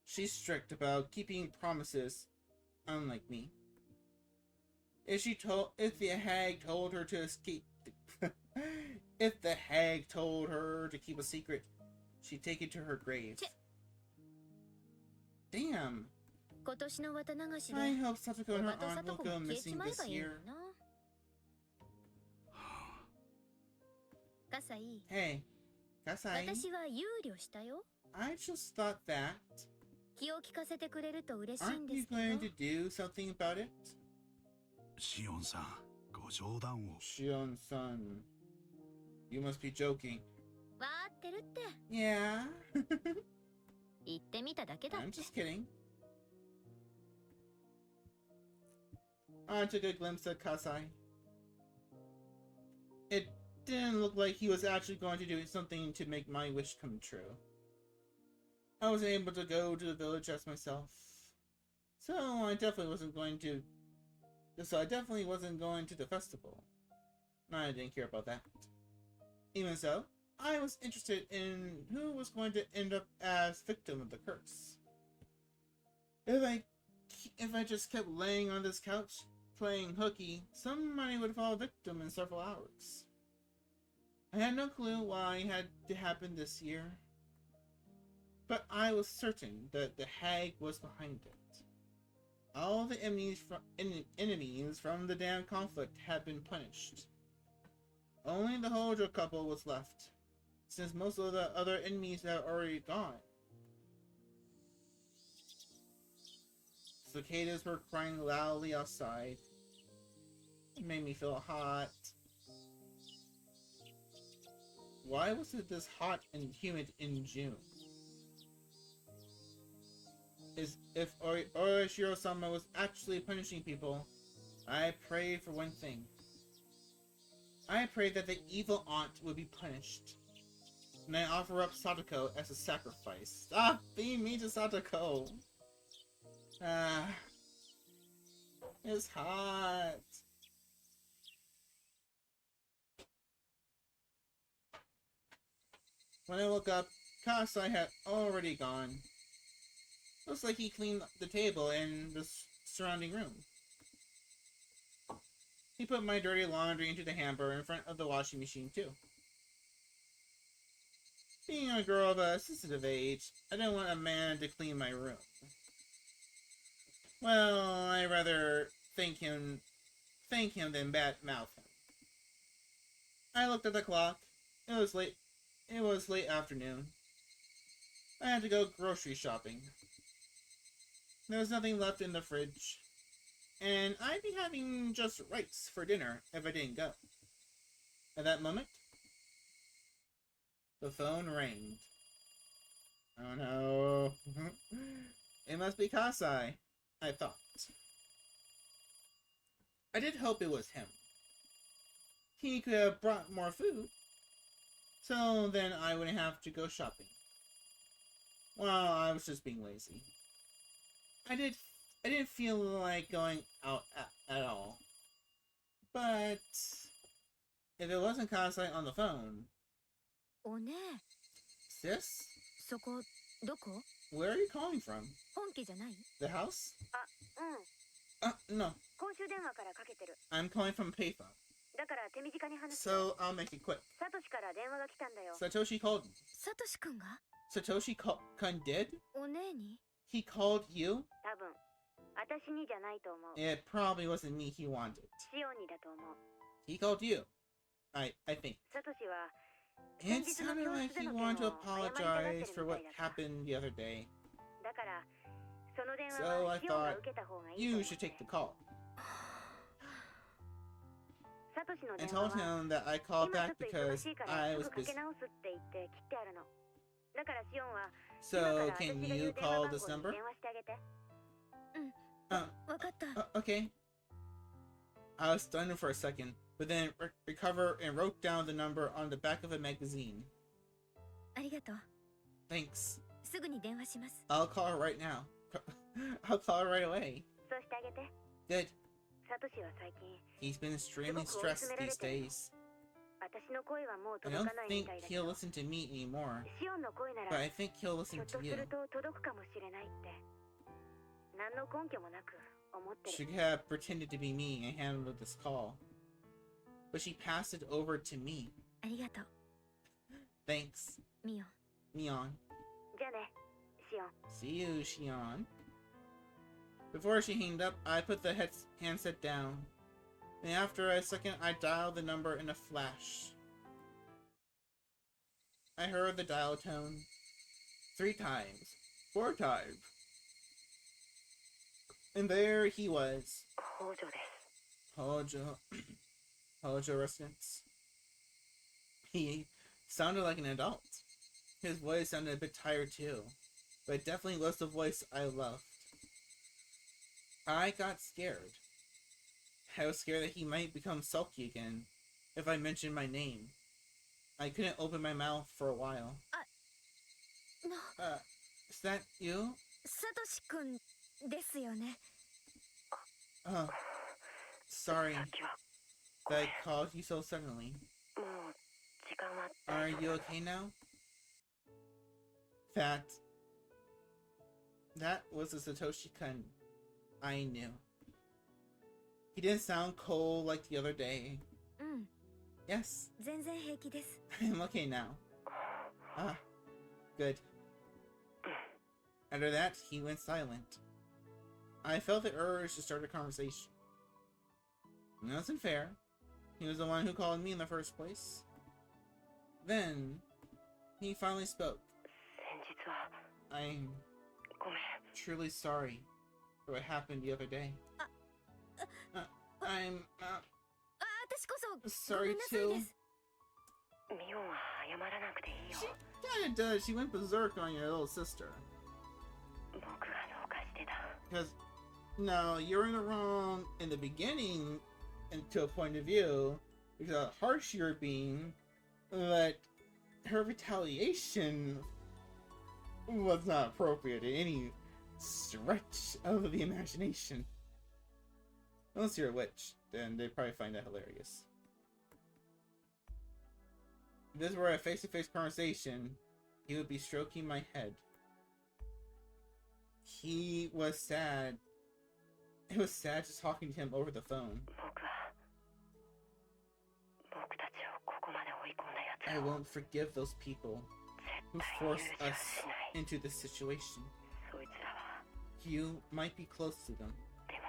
She's strict about keeping promises, unlike me. If the hag told her to escape, if the hag told her to keep a secret, she'd take it to her grave. Damn. 今年の綿流しで I hope Satoko お and ば her と aunt さと will こ go も消えち missing まえ this ばいいの year. にな。葛西、 Hey, Kasai, 私は憂慮したよ。 I just thought that. 気を利かせてくれると嬉しいん Aren't で you すけ going ど to。do something about it? シオンさん、ご冗談を。 Shion-san, you must be joking. わーってるって Yeah, 言ってみただけだっ I'm て。 just kidding. I took a glimpse at Kasai. It didn't look like he was actually going to do something to make my wish come true. I wasn't able to go to the village as myself. So I definitely wasn't going to the festival. I didn't care about that. Even so, I was interested in who was going to end up as victim of the curse. If I just kept laying on this couch, playing hooky, somebody would fall victim in several hours. I had no clue why it had to happen this year, but I was certain that the hag was behind it. All the enemies from the damn conflict had been punished. Only the Hojo couple was left, since most of the other enemies had already gone. Cicadas were crying loudly outside. It made me feel hot. Why was it this hot and humid in June? If Orishiro-sama was actually punishing people, I prayed for one thing. I prayed that the evil aunt would be punished. And I offer up Satoko as a sacrifice. Stop being mean to Satoko! It's hot. When I woke up, Kasai had already gone. Looks like he cleaned the table and the surrounding room. He put my dirty laundry into the hamper in front of the washing machine, too. Being a girl of a sensitive age, I didn't want a man to clean my room. Well, I'd rather thank him than badmouth him. I looked at the clock. It was late afternoon. I had to go grocery shopping. There was nothing left in the fridge, and I'd be having just rice for dinner if I didn't go. At that moment, the phone rang. Oh no. It must be Kasai, I thought. I did hope it was him. He could have brought more food, so then I wouldn't have to go shopping. Well, I was just being lazy. I didn't feel like going out at all. But if it wasn't Kasai on the phone, おねえ、 sis, そこどこ？ where are you calling from? 本家じゃない？ The house? あ、うん。 No, 公衆電話からかけてる。 I'm calling from payphone. だから手短に話す。 So I'll make it quick. サトシから電話が来たんだよ。 Satoshi called me. サトシくんが？ Satoshi kun did? おねえに？ He called you? 多分私にじゃないと思う。 It probably wasn't me he wanted. シオンにだと思う。 He called you. I think. サトシは It sounded like he wanted to apologize for what happened the other day. だからその電話 So は I シオンが thought 受けた方がいいと you 思う。 should take the call. サトシの I 電話 told は him that I 今 called ちょ back っと忙 because しいから I す was ぐか busy. け直すって言って切ってあるの。だからシオンは So 今から私 can が言 you う電話 call 番 this 号に number? 電話してあげて。 Uh, わかった。 okay. I was stunned for a second, but then recovered and wrote down the number on the back of a magazine. ありがとう。 Thanks. すぐに電話します。 I'll call her right now. I'll call her right away. そうしてあげて。 Good. サトシは最近 He's been extremely stressed these days. 私の声はもう I 届 don't かないみ think たいだけ he'll ど、 listen to me anymore, シオンの声な but ら I think he'll ひ listen ょっと to す you. ると届くかもしれないって何の根拠もなく思ってる。 She could have pretended to be me and handled this call, but she passed it over to me. ありがとう、 Thanks, ミオン。 Neon. じゃあね、シオン。 See you, Shion. Before she hanged up, I put the handset down. And after a second, I dialed the number in a flash. I heard the dial tone 3 times, 4 times. And there he was. 北条です。 Hojo residence. He sounded like an adult. His voice sounded a bit tired too, but it definitely was the voice I loved. I got scared. I was scared that he might become sulky again if I mentioned my name. I couldn't open my mouth for a while. の、 Is that you? サトシくんですよね。 Oh, sorry さっきは that I called you so suddenly. もう時間は Are you okay now? That was the Satoshi-kun I knew. He didn't sound cold like the other day. うん、 Yes, 全然平気です。 I'm okay now. Ah, good. After that, he went silent. I felt the urge to start a conversation. It wasn't fair. He was the one who called me in the first place. Then, he finally spoke. 先日は I'm ごめん。 truly sorry for what happened the other day. I'm 私こそ sorry ごめんなさい too. です。ミオンは謝らなくていいよ。 She kinda does. She went berserk on your little sister. 僕がどうかしてた。 Because, no, you're in the wrong in the beginning, and to a point of view, because how harsh you're being, but her retaliation was not appropriate in any stretch of the imagination. Unless you're a witch, then they'd probably find that hilarious. If this were a face-to-face conversation, he would be stroking my head. He was sad. It was sad just talking to him over the phone. 僕たちをここまで追い込んだやつ I らを won't forgive those people 絶 who 対に forced 許しは us しない。 into this situation. そいつらは You might be close to them, でも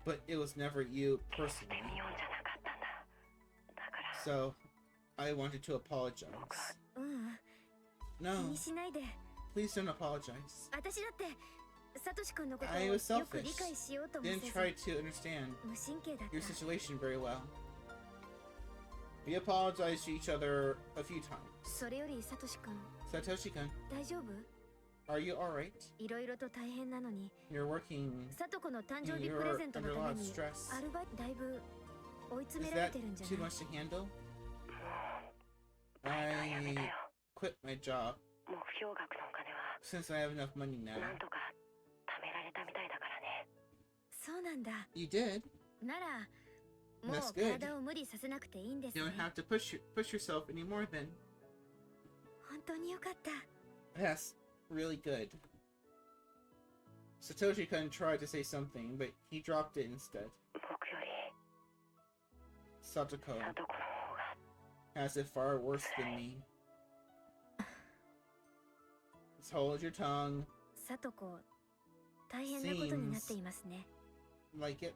but it was never you 決して personally. ミオンじゃなかったんだ。だから So, I wanted to apologize. うん、気 No, にしないで。 please don't apologize. 私だってサトシ君のことを I よ was く理 selfish. 解しようともせ Didn't ず try to understand 無神経だっ your た。 situation very well. We apologized to each other a few times. それよりサトシ君 Satoshi-kun, 大丈夫？ are you alright? いろいろと大変なのに You're working. サトコの誕生日 You're プレゼントの under a た lot め of に stress. アルバイトだいぶ追い Is 詰められ that てるんじゃ too ない？ much to handle? バイトはやめたよ。 quit my job 目標額のお金は since I have enough money now. なんとか貯められたみたいだからね。そうなんだ。 You did. ならもう That's good. 体を無理させなくていいんです You ね don't。have to push yourself anymore then. 本当によかった。 That's really good. Satoshi-kun tried to say something, but he dropped it instead. 僕より Satoko サトコの方が has it far worse than me. Just hold your tongue. サトコ大変なことになっていますね。 Like it.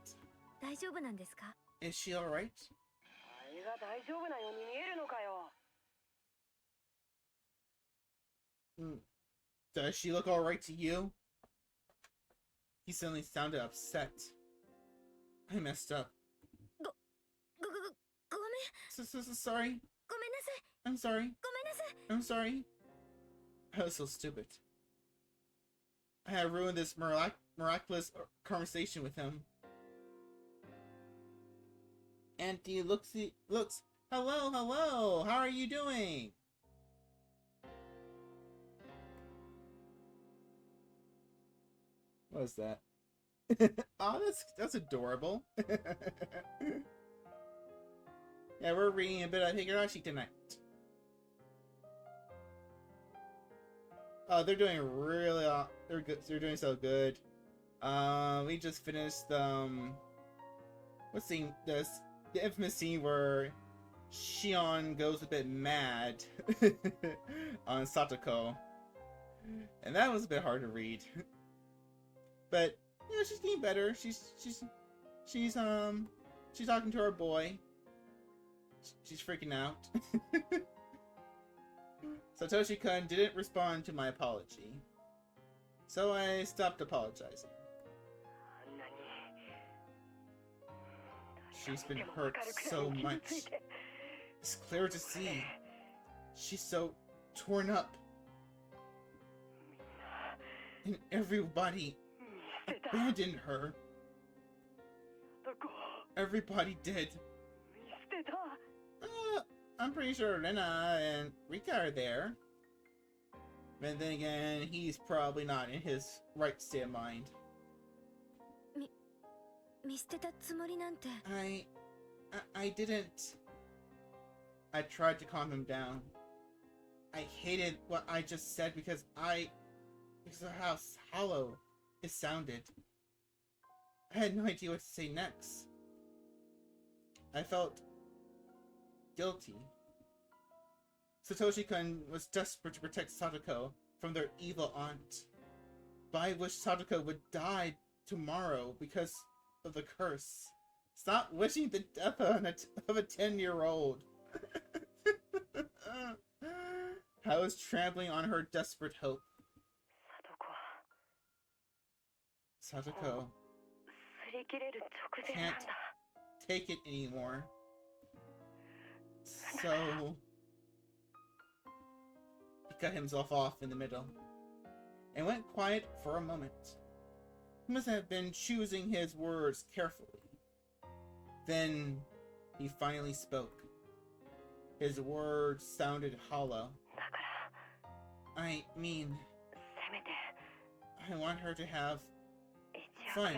大丈夫なんですか？ Is she alright? あれが大丈夫なように見えるのかよ。 Does she look alright to you? He suddenly sounded upset. I messed up. ごめん。 Sorry. ごめんなさい。 I'm sorry. ごめんなさい。 I'm sorry. I was so stupid. I had ruined this miraculous conversation with him. Auntie looks. Hello. How are you doing? What is that? Oh, that's adorable. Yeah, we're reading a bit of Higurashi tonight. Oh, they're doing really. They're good. They're doing so good. We just finished what's scene? The infamous scene where Shion goes a bit mad on Satoko, and that was a bit hard to read. But you know, she's getting better. She's talking to her boy. She's freaking out. Satoshi-kun didn't respond to my apology, so I stopped apologizing. She's been hurt so much. It's clear to see. She's so torn up. And everybody abandoned her. Everybody did. I'm pretty sure Rena and Rika are there. But then again, he's probably not in his right state of mind. 見捨てたつもりなんて。 I didn't. I tried to calm him down. I hated what I just said because of how hollow it sounded. I had no idea what to say next. I felt guilty. Satoshi-kun was desperate to protect Sadako from their evil aunt. But I wish Sadako would die tomorrow because of the curse. Stop wishing the death of a 10-year-old. I was trampling on her desperate hope. Sadako can't take it anymore. So he cut himself off in the middle and went quiet for a moment. He must have been choosing his words carefully. Then he finally spoke. His words sounded hollow. I mean, I want her to have fun.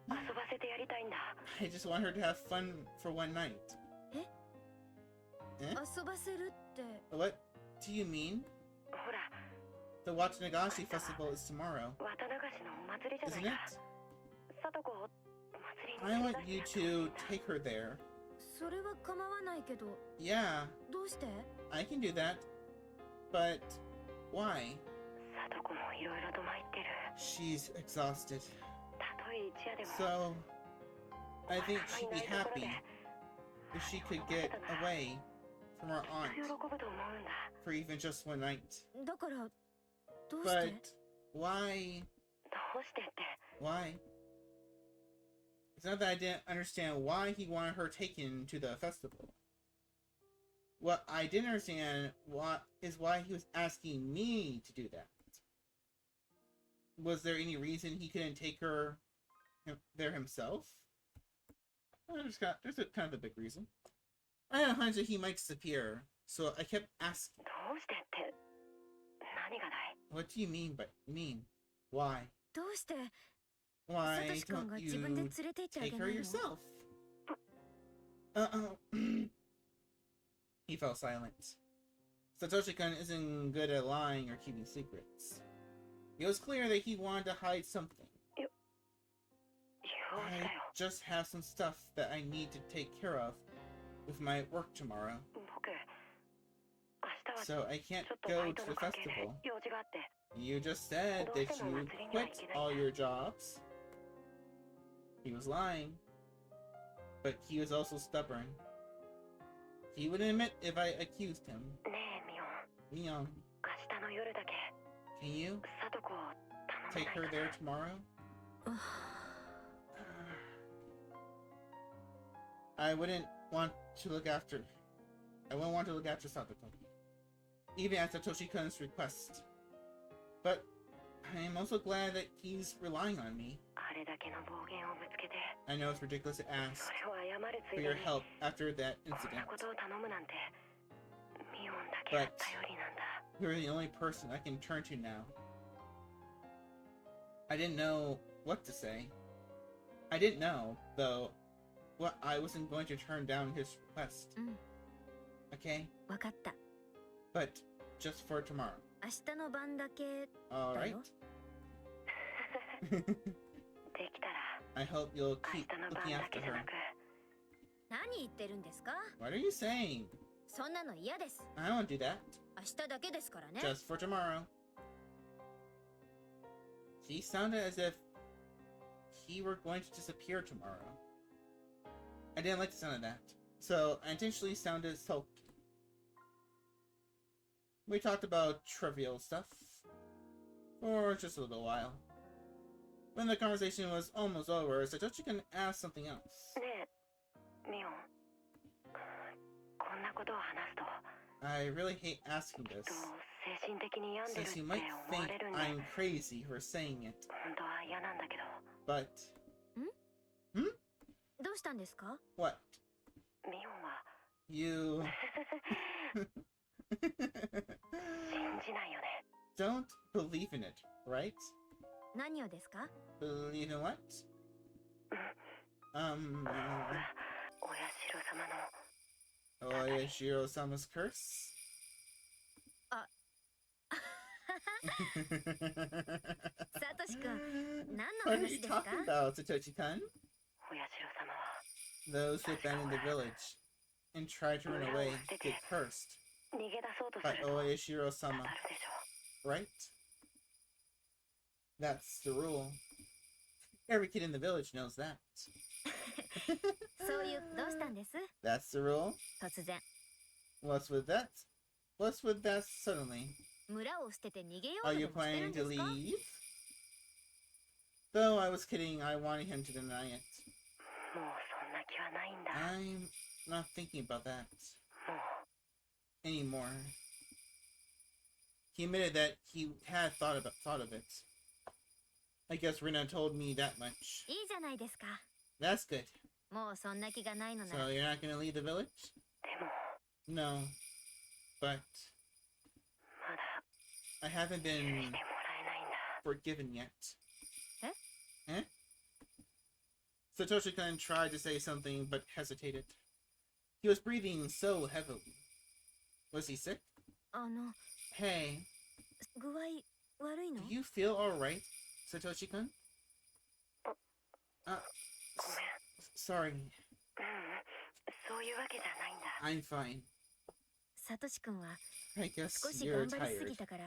I just want her to have fun for one night. Eh? 遊ばせるって。 What do you mean? The Watanagashi festival is tomorrow, isn't it? I want you to take her there. それは構わないけど。 Yeah, どうして？ I can do that. But why? She's exhausted. So, I think she'd be happy if she could get away from her aunt for even just one night. だからどうして？ But why? Why? It's not that I didn't understand why he wanted her taken to the festival. What I didn't understand is why he was asking me to do that. Was there any reason he couldn't take her there himself? There's a kind of a big reason. I had a hunch that he might disappear, so I kept asking. What do you mean? Why? どうして？ Why サトシ君 don't が自分で you 連れて行ってあげ take な her いの？ yourself? He fell silent. Satoshi-kun isn't good at lying or keeping secrets. It was clear that he wanted to hide something. I just have some stuff that I need to take care of with my work tomorrow. So I can't go to the festival. You just said that you quit all your jobs. He was lying. But he was also stubborn. He wouldn't admit if I accused him. ねえミオン Mion, 明日の夜だけ can you サトコを頼め take ないか her な there tomorrow? I wouldn't want to look after Satoko, even at Satoshi-kun's request. But I am also glad that he's relying on me. あれだけの暴言をぶつけて I know it's ridiculous to そ ask れを謝るつ for いで your に help after that こんな incident, ことを頼むなんてミオンだけが頼りなんだ you're the only person I can turn to now. I didn't know what to say. I didn't know, though, what I wasn't going to turn down his request. うん Okay? わかった But just for tomorrow. 明日の晩だけ Alright? できたら I hope you'll 明 keep 日の晩 looking だ after けじゃ her. なく何言ってるんですか What are you saying? そんなの嫌です I won't do that. 明日だけですからね Just for tomorrow. He sounded as if he were going to disappear tomorrow. I didn't like the sound of that, so I intentionally sounded sulky. We talked about trivial stuff for just a little while. When the conversation was almost over, Satoshi-kun asked something else. ねえミオンこんなことを話すと I really hate asking きっ this, と精神的に病んでるっ since て you 思 might わ think れるんで I'm crazy for saying it, 本当は嫌なんだけど but どうしたんですか what? ミオンは You 信じないよね don't believe in it, right? 何をですか Believe in what? ほら親代様の Oyashiro-sama's curse? サトシ君何の What are 話 you ですか talking about, Satoshi-kun? 親代様は Those who abandon the village and try to run away get cursed 逃げ出そうとす by ると当た Oyashiro-sama, るでしょ right? That's the rule. Every kid in the village knows that. そういうどうしたんです That's the rule? 突然 What's with that? What's with that suddenly? 村を捨てて逃げよう Are とで you もしてる planning んで to すか leave? Though I was kidding, I wanted him to deny it. もうそんな気はないんだ I'm not thinking about that もう anymore. He admitted that he had thought of it. I guess Rina told me that much. いいじゃないですか That's good. もうそんな気がないのな So ら you're not gonna leave the village? でも No. But まだ I haven't 許して been もらえないんだ forgiven yet. Eh? Eh? Satoshi-kun tried to say something but hesitated. He was breathing so heavily. Was he sick? あの Hey, 具合悪いの do you feel alright, Satoshi-kun? ごめん Sorry, そういうわけじゃないんだ I'm fine. サトシ君は I guess 少し you're 頑張りすぎ tired. たから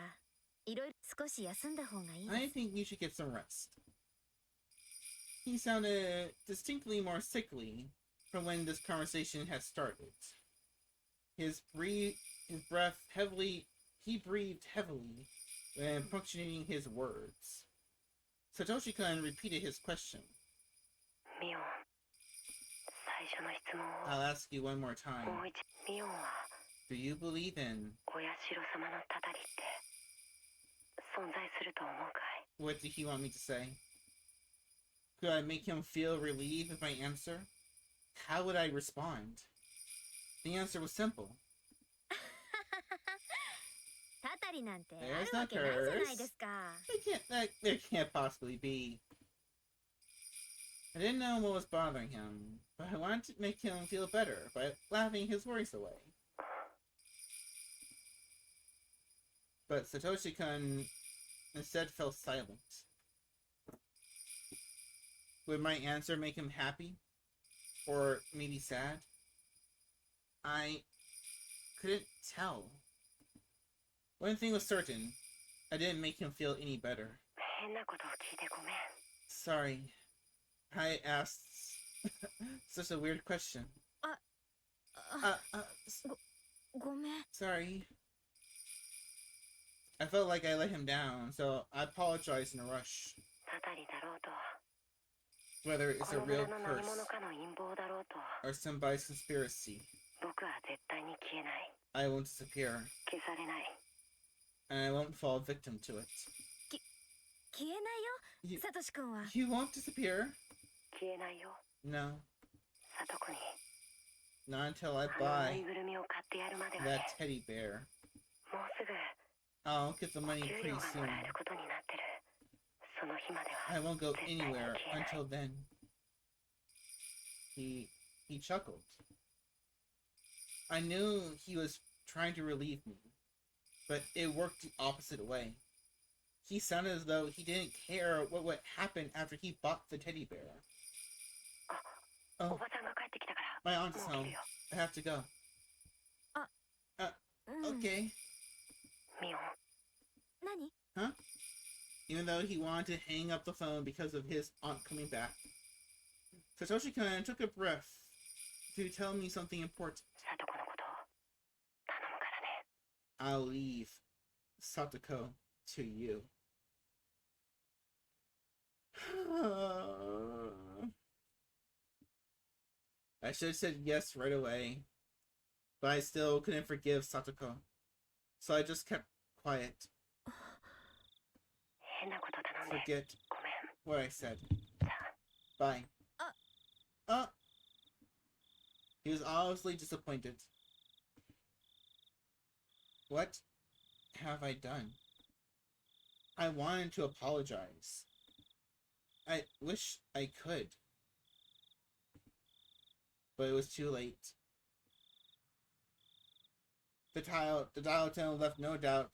いろいろ少し休んだ方がいいで I す think you should get some rest. He sounded distinctly more sickly from when this conversation had started. He breathed heavily when punctuating his words. Satoshi-kun repeated his question. ミオン最初の質問 I'll ask you one more を time. もう一ミオンは Do you believe in 親代様のたたりって存在すると思うかい what did he want me to say? Could I make him feel relieved with my answer? How would I respond? The answer was simple. たたりなんて There's あるわけないじゃないですか There can't possibly be. I didn't know what was bothering him, but I wanted to make him feel better by laughing his worries away. But Satoshi-kun instead fell silent. Would my answer make him happy? Or maybe sad? I couldn't tell. One thing was certain. I didn't make him feel any better. 変なことを聞いてごめん。 Sorry. I asked such a weird question. ごめん。 Sorry. I felt like I let him down, so I apologized in a rush. たたりだろうと、 Whether it's こ a の real 村の何 curse 者かの陰謀だろうと、 or somebody's conspiracy, 僕は絶対に消えない。 I won't disappear, 消されない。 and I won't fall victim to it. 消えない You, よ、サトシ君は。 you won't disappear? 消えないよ。 No. サトコに Not until I あのぬい buy ぐるみを買ってやるまでは that ね。 teddy bear. もうすぐ I'll get the お money 給 pretty 料が soon. もらえることになってる。その日まで I は won't go 絶対に消 anywhere えない。 until then. He chuckled. I knew he was trying to relieve me, but it worked the opposite way. He sounded as though he didn't care what would happen after he bought the teddy bear. お Oh, ばさんが帰ってきたから my も aunt's う来 home. るよ。 I have to go. うん。 Okay. ミオン、何？ Even though he wanted to hang up the phone because of his aunt coming back, Satoshi-kun took a breath to tell me something important. サトコのこと頼むからね。 I'll leave Satoko to you. I should have said yes right away, but I still couldn't forgive Satoko, so I just kept quiet. 変なこと頼んで Forget ごめん。 what I said. じゃあ Bye. Uh. He was obviously disappointed. What have I done? I wanted to apologize. I wish I could. But it was too late. The dial tone left no doubt.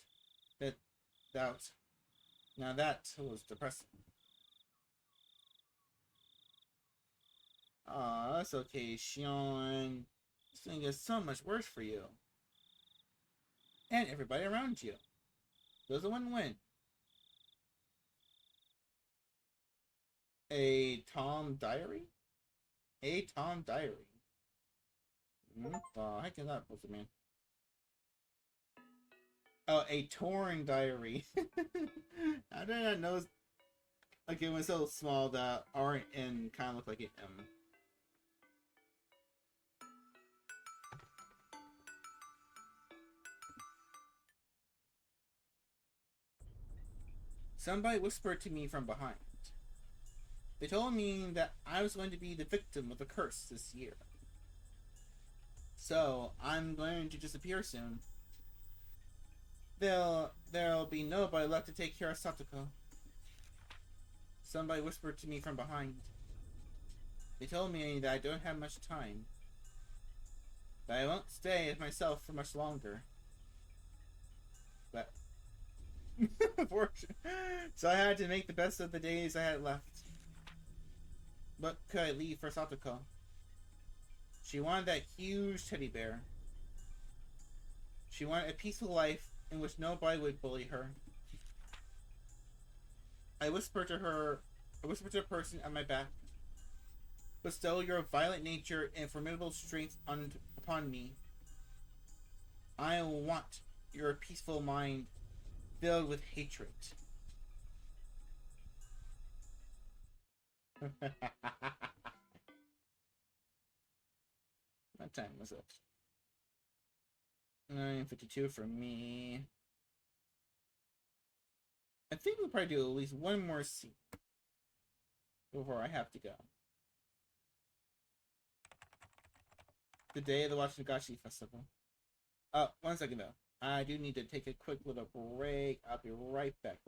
Now that was depressing. Aw, that's okay, Shion. It's gonna get so much worse for you. And everybody around you. It was a win-win. A Tom Diary? A Tom Diary. What the heck is that supposed to mean? Oh, a torn diary. I did not know. Like, it was so small that R and N kind of looked like an M. Somebody whispered to me from behind. They told me that I was going to be the victim of a curse this year. So, I'm going to disappear soon. There'll be nobody left to take care of Satoko. Somebody whispered to me from behind. They told me that I don't have much time. That I won't stay as myself for much longer. But so I had to make the best of the days I had left. What could I leave for Satoko? She wanted that huge teddy bear. She wanted a peaceful life in which nobody would bully her. I whispered to a person at my back. Bestow your violent nature and formidable strength upon me. I want your peaceful mind filled with hatred. What time was it? 9:52 for me. I think we'll probably do at least one more scene before I have to go. The day of the Higurashi Festival. Oh, 1 second though. I do need to take a quick little break. I'll be right back,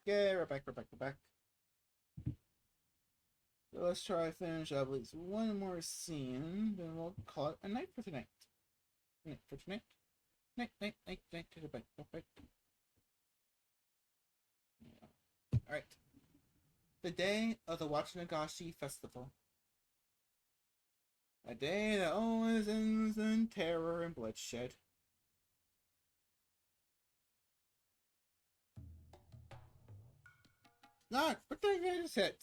Okay, we're back. So let's try to finish up at least one more scene, then we'll call it a night for tonight. Night for tonight. Night to the bed. Alright. The day of the Wachinagashi Festival. A day that always ends in terror and bloodshed. Not, what did I just hit?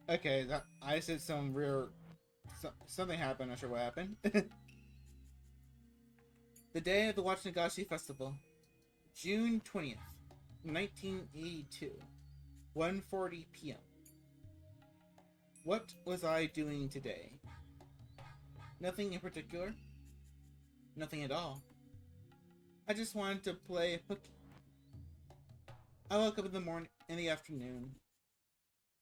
Okay, I said some real... something happened, not sure what happened. The day of the Wachinagashi Festival. June 20th, 1982. 1:40 p.m. What was I doing today? Nothing in particular. Nothing at all. I just wanted to play hooky. I woke up in the afternoon.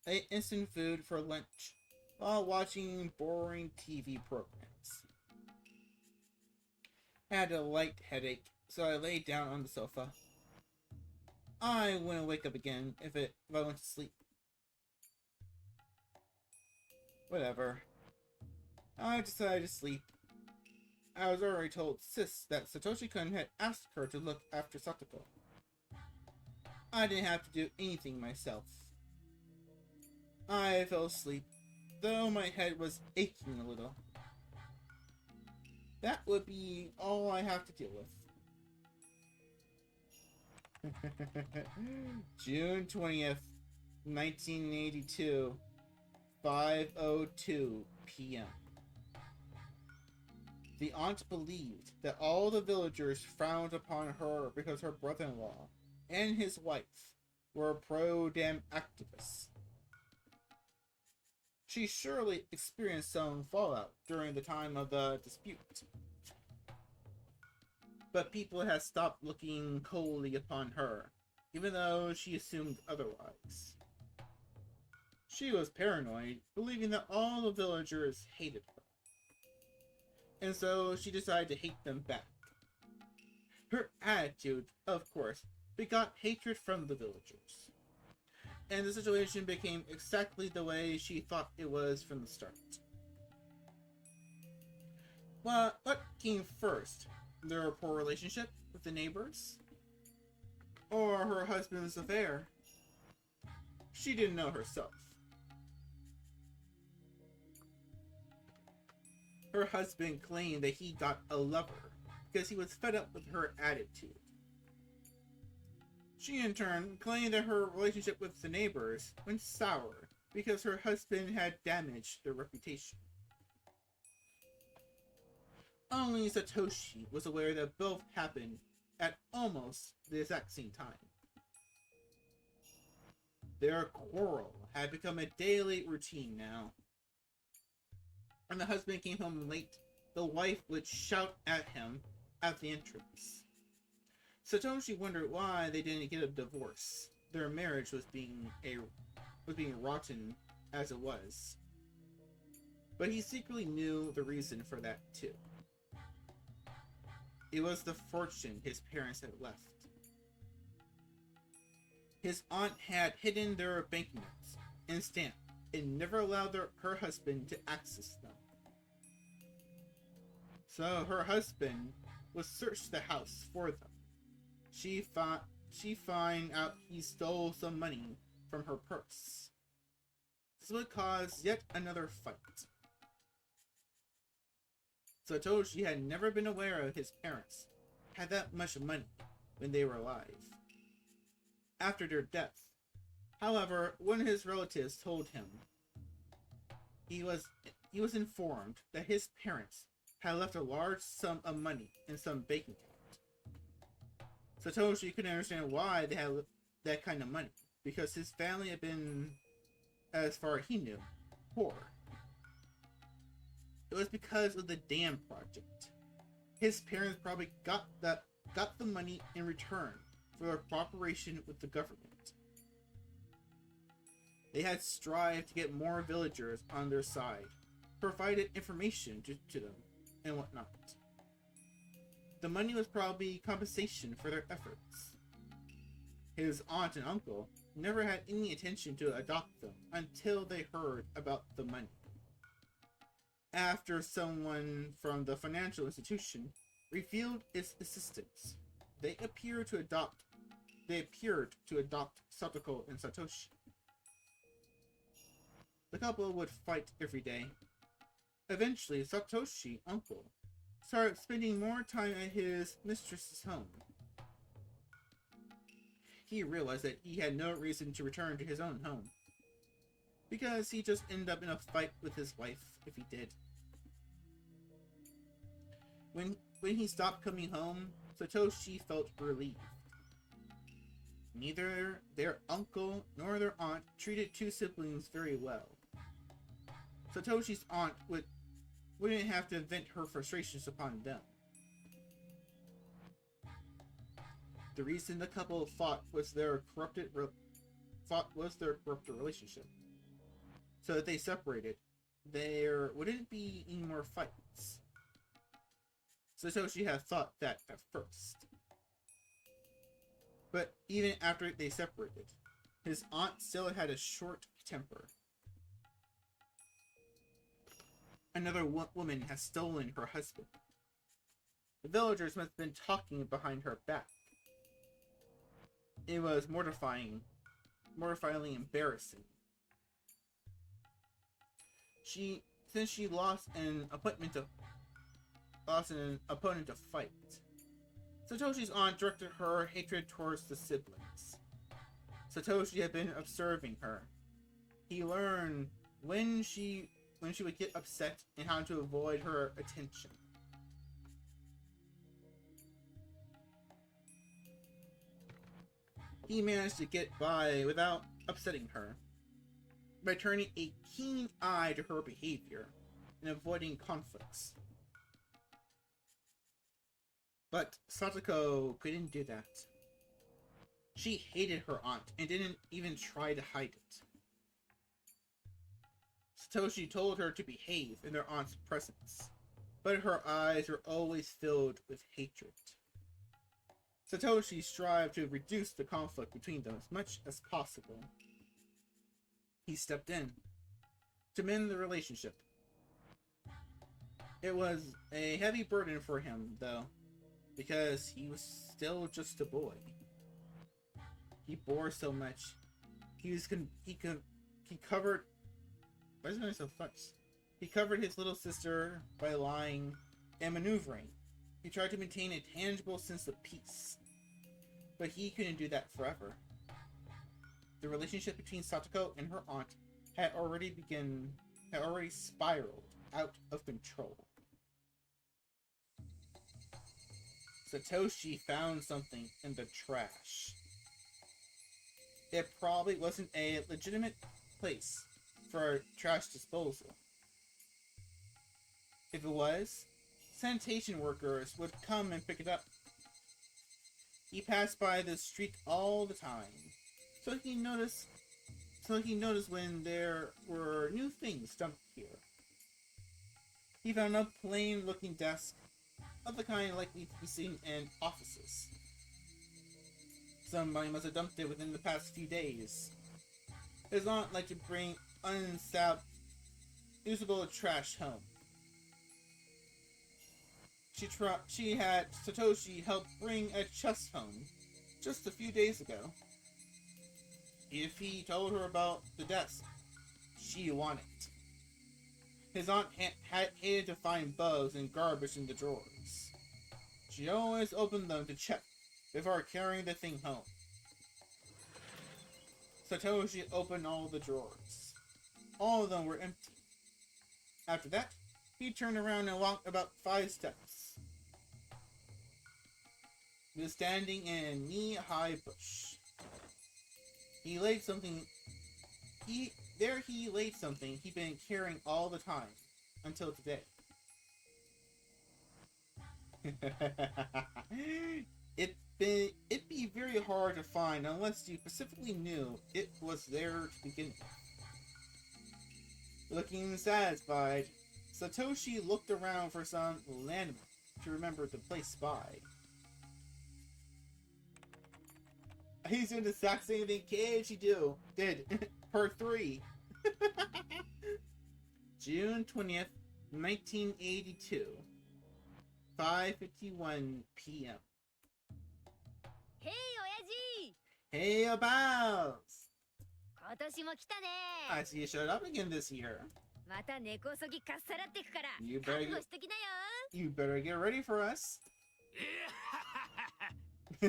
I ate instant food for lunch while watching boring TV programs. I had a light headache, so I lay down on the sofa. I wouldn't wake up again if I went to sleep. Whatever. I decided to sleep. I was already told Sis that Satoshi-kun had asked her to look after Satoko. I didn't have to do anything myself. I fell asleep, though my head was aching a little. That would be all I have to deal with. June 20th, 1982, 5:02 p.m. The aunt believed that all the villagers frowned upon her because her brother-in-law and his wife were pro-Dam activists. She surely experienced some fallout during the time of the dispute. But people had stopped looking coldly upon her, even though she assumed otherwise. She was paranoid, believing that all the villagers hated her. And so she decided to hate them back. Her attitude, of course, begot hatred from the villagers. And the situation became exactly the way she thought it was from the start. Well, what came first? Their poor relationship with the neighbors? Or her husband's affair? She didn't know herself. Her husband claimed that he got a lover because he was fed up with her attitude. She in turn claimed that her relationship with the neighbors went sour because her husband had damaged their reputation. Only Satoshi was aware that both happened at almost the exact same time. Their quarrel had become a daily routine now. When the husband came home late, the wife would shout at him at the entrance. Satoshi wondered why they didn't get a divorce. Their marriage was being rotten as it was. But he secretly knew the reason for that too. It was the fortune his parents had left. His aunt had hidden their banknotes and stamp and never allowed her husband to access them. So her husband would search the house for them. She find out he stole some money from her purse. This would cause yet another fight. Satoshi had never been aware of his parents had that much money when they were alive. After their death, however, one of his relatives told him he was informed that his parents had left a large sum of money in some bank account. Satoshi couldn't understand why they had that kind of money, because his family had been, as far as he knew, poor. It was because of the dam project. His parents probably got the money in return for their cooperation with the government. They had strived to get more villagers on their side, provided information to them, and whatnot. The money was probably compensation for their efforts. His aunt and uncle never had any intention to adopt them until they heard about the money. After someone from the financial institution revealed its existence, they appeared to adopt Satoko and Satoshi. The couple would fight every day. Eventually, Satoshi's uncle started spending more time at his mistress's home. He realized that he had no reason to return to his own home, because he just ended up in a fight with his wife if he did. When he stopped coming home, Satoshi felt relieved. Neither their uncle nor their aunt treated two siblings very well. Satoshi's aunt wouldn't have to vent her frustrations upon them. The reason the couple fought was their corrupted relationship. So if they separated, there wouldn't be any more fights. Satoshi had thought that at first. But even after they separated, his aunt still had a short temper. Another woman has stolen her husband. The villagers must have been talking behind her back. It was mortifyingly embarrassing. Since she lost an opponent to fight, Satoshi's aunt directed her hatred towards the siblings. Satoshi had been observing her. He learned when she would get upset and how to avoid her attention. He managed to get by without upsetting her, by turning a keen eye to her behavior and avoiding conflicts. But Satoko couldn't do that. She hated her aunt and didn't even try to hide it. Satoshi told her to behave in their aunt's presence, but her eyes were always filled with hatred. Satoshi strived to reduce the conflict between them as much as possible. He stepped in to mend the relationship. It was a heavy burden for him, though, because he was still just a boy. He bore so much. He covered. Why is it so fast? He covered his little sister by lying and maneuvering. He tried to maintain a tangible sense of peace, but he couldn't do that forever. The relationship between Satoko and her aunt had already spiraled out of control. Satoshi found something in the trash. It probably wasn't a legitimate place for trash disposal. If it was, sanitation workers would come and pick it up. He passed by this street all the time, so he noticed when there were new things dumped here. He found a plain-looking desk, of the kind likely to be seen in offices. Somebody must have dumped it within the past few days. His aunt liked to bring usable trash home. She had Satoshi help bring a chest home just a few days ago. If he told her about the desk, she wanted it. His aunt hated to find bugs and garbage in the drawers. She always opened them to check before carrying the thing home. Satoshi opened all the drawers. All of them were empty. After that, he turned around and walked about 5 steps. He was standing in a knee-high bush. He laid something. He laid something he'd been carrying all the time until today. It'd be very hard to find unless you specifically knew it was there to begin with. Looking satisfied, Satoshi looked around for some landmark to remember the place by. He's doing the exact same thing Keiichi did. Part 3. June 20th, 1982. 5:51 p.m. Hey, 親父 Hey, Abels! 今年も来たね I see you showed up again this year. また根こそぎかっさらってくから You 覚 better 悟しときなよ You better get ready for us. そ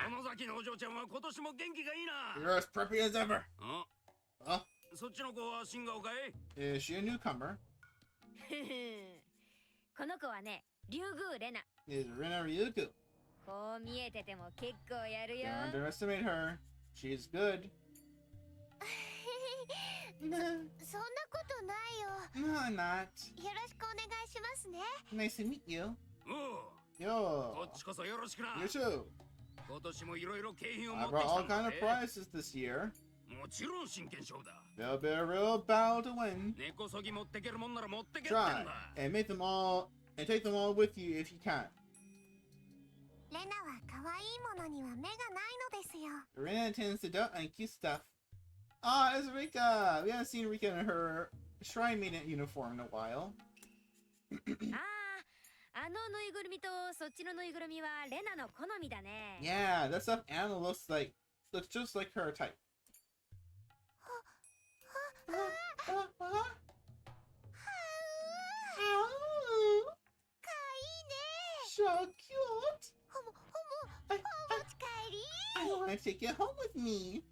の先のお嬢ちゃんは今年も元気がいいな。 You're as preppy as ever. あ、そっちの子は新顔かい？ Is she a newcomer? この子はね、リュウグウレナ Is Rina Ryugu? こう見えてても結構やるよ Don't underestimate her. She's good. そんなことないよ No, I'm not. よろしくお願いしますね Nice to meet you. おう、 Yo. こっちこそよろしくな。 You too. 今年もいろいろ景品を持 I ってき brought た all んだ kind of ぜ。 prizes this year. もちろん真剣勝負だ。 There'll be a real battle to win. 根こそぎ持ってけるもんなら持ってけってん Try だ。 and make them all and take them all with you if you can. レナは可愛いものには目がないのですよ Rina tends to duck and cute stuff. Ah, it's Rika. We haven't seen Rika in her shrine maiden uniform in a while. ああ、あのぬいぐるみとそっちのぬいぐるみはレナの好みだね Yeah, that stuffed animal looks just like her type. 可愛いね So cute. ほも I, お持ち帰り I want to take it home with me.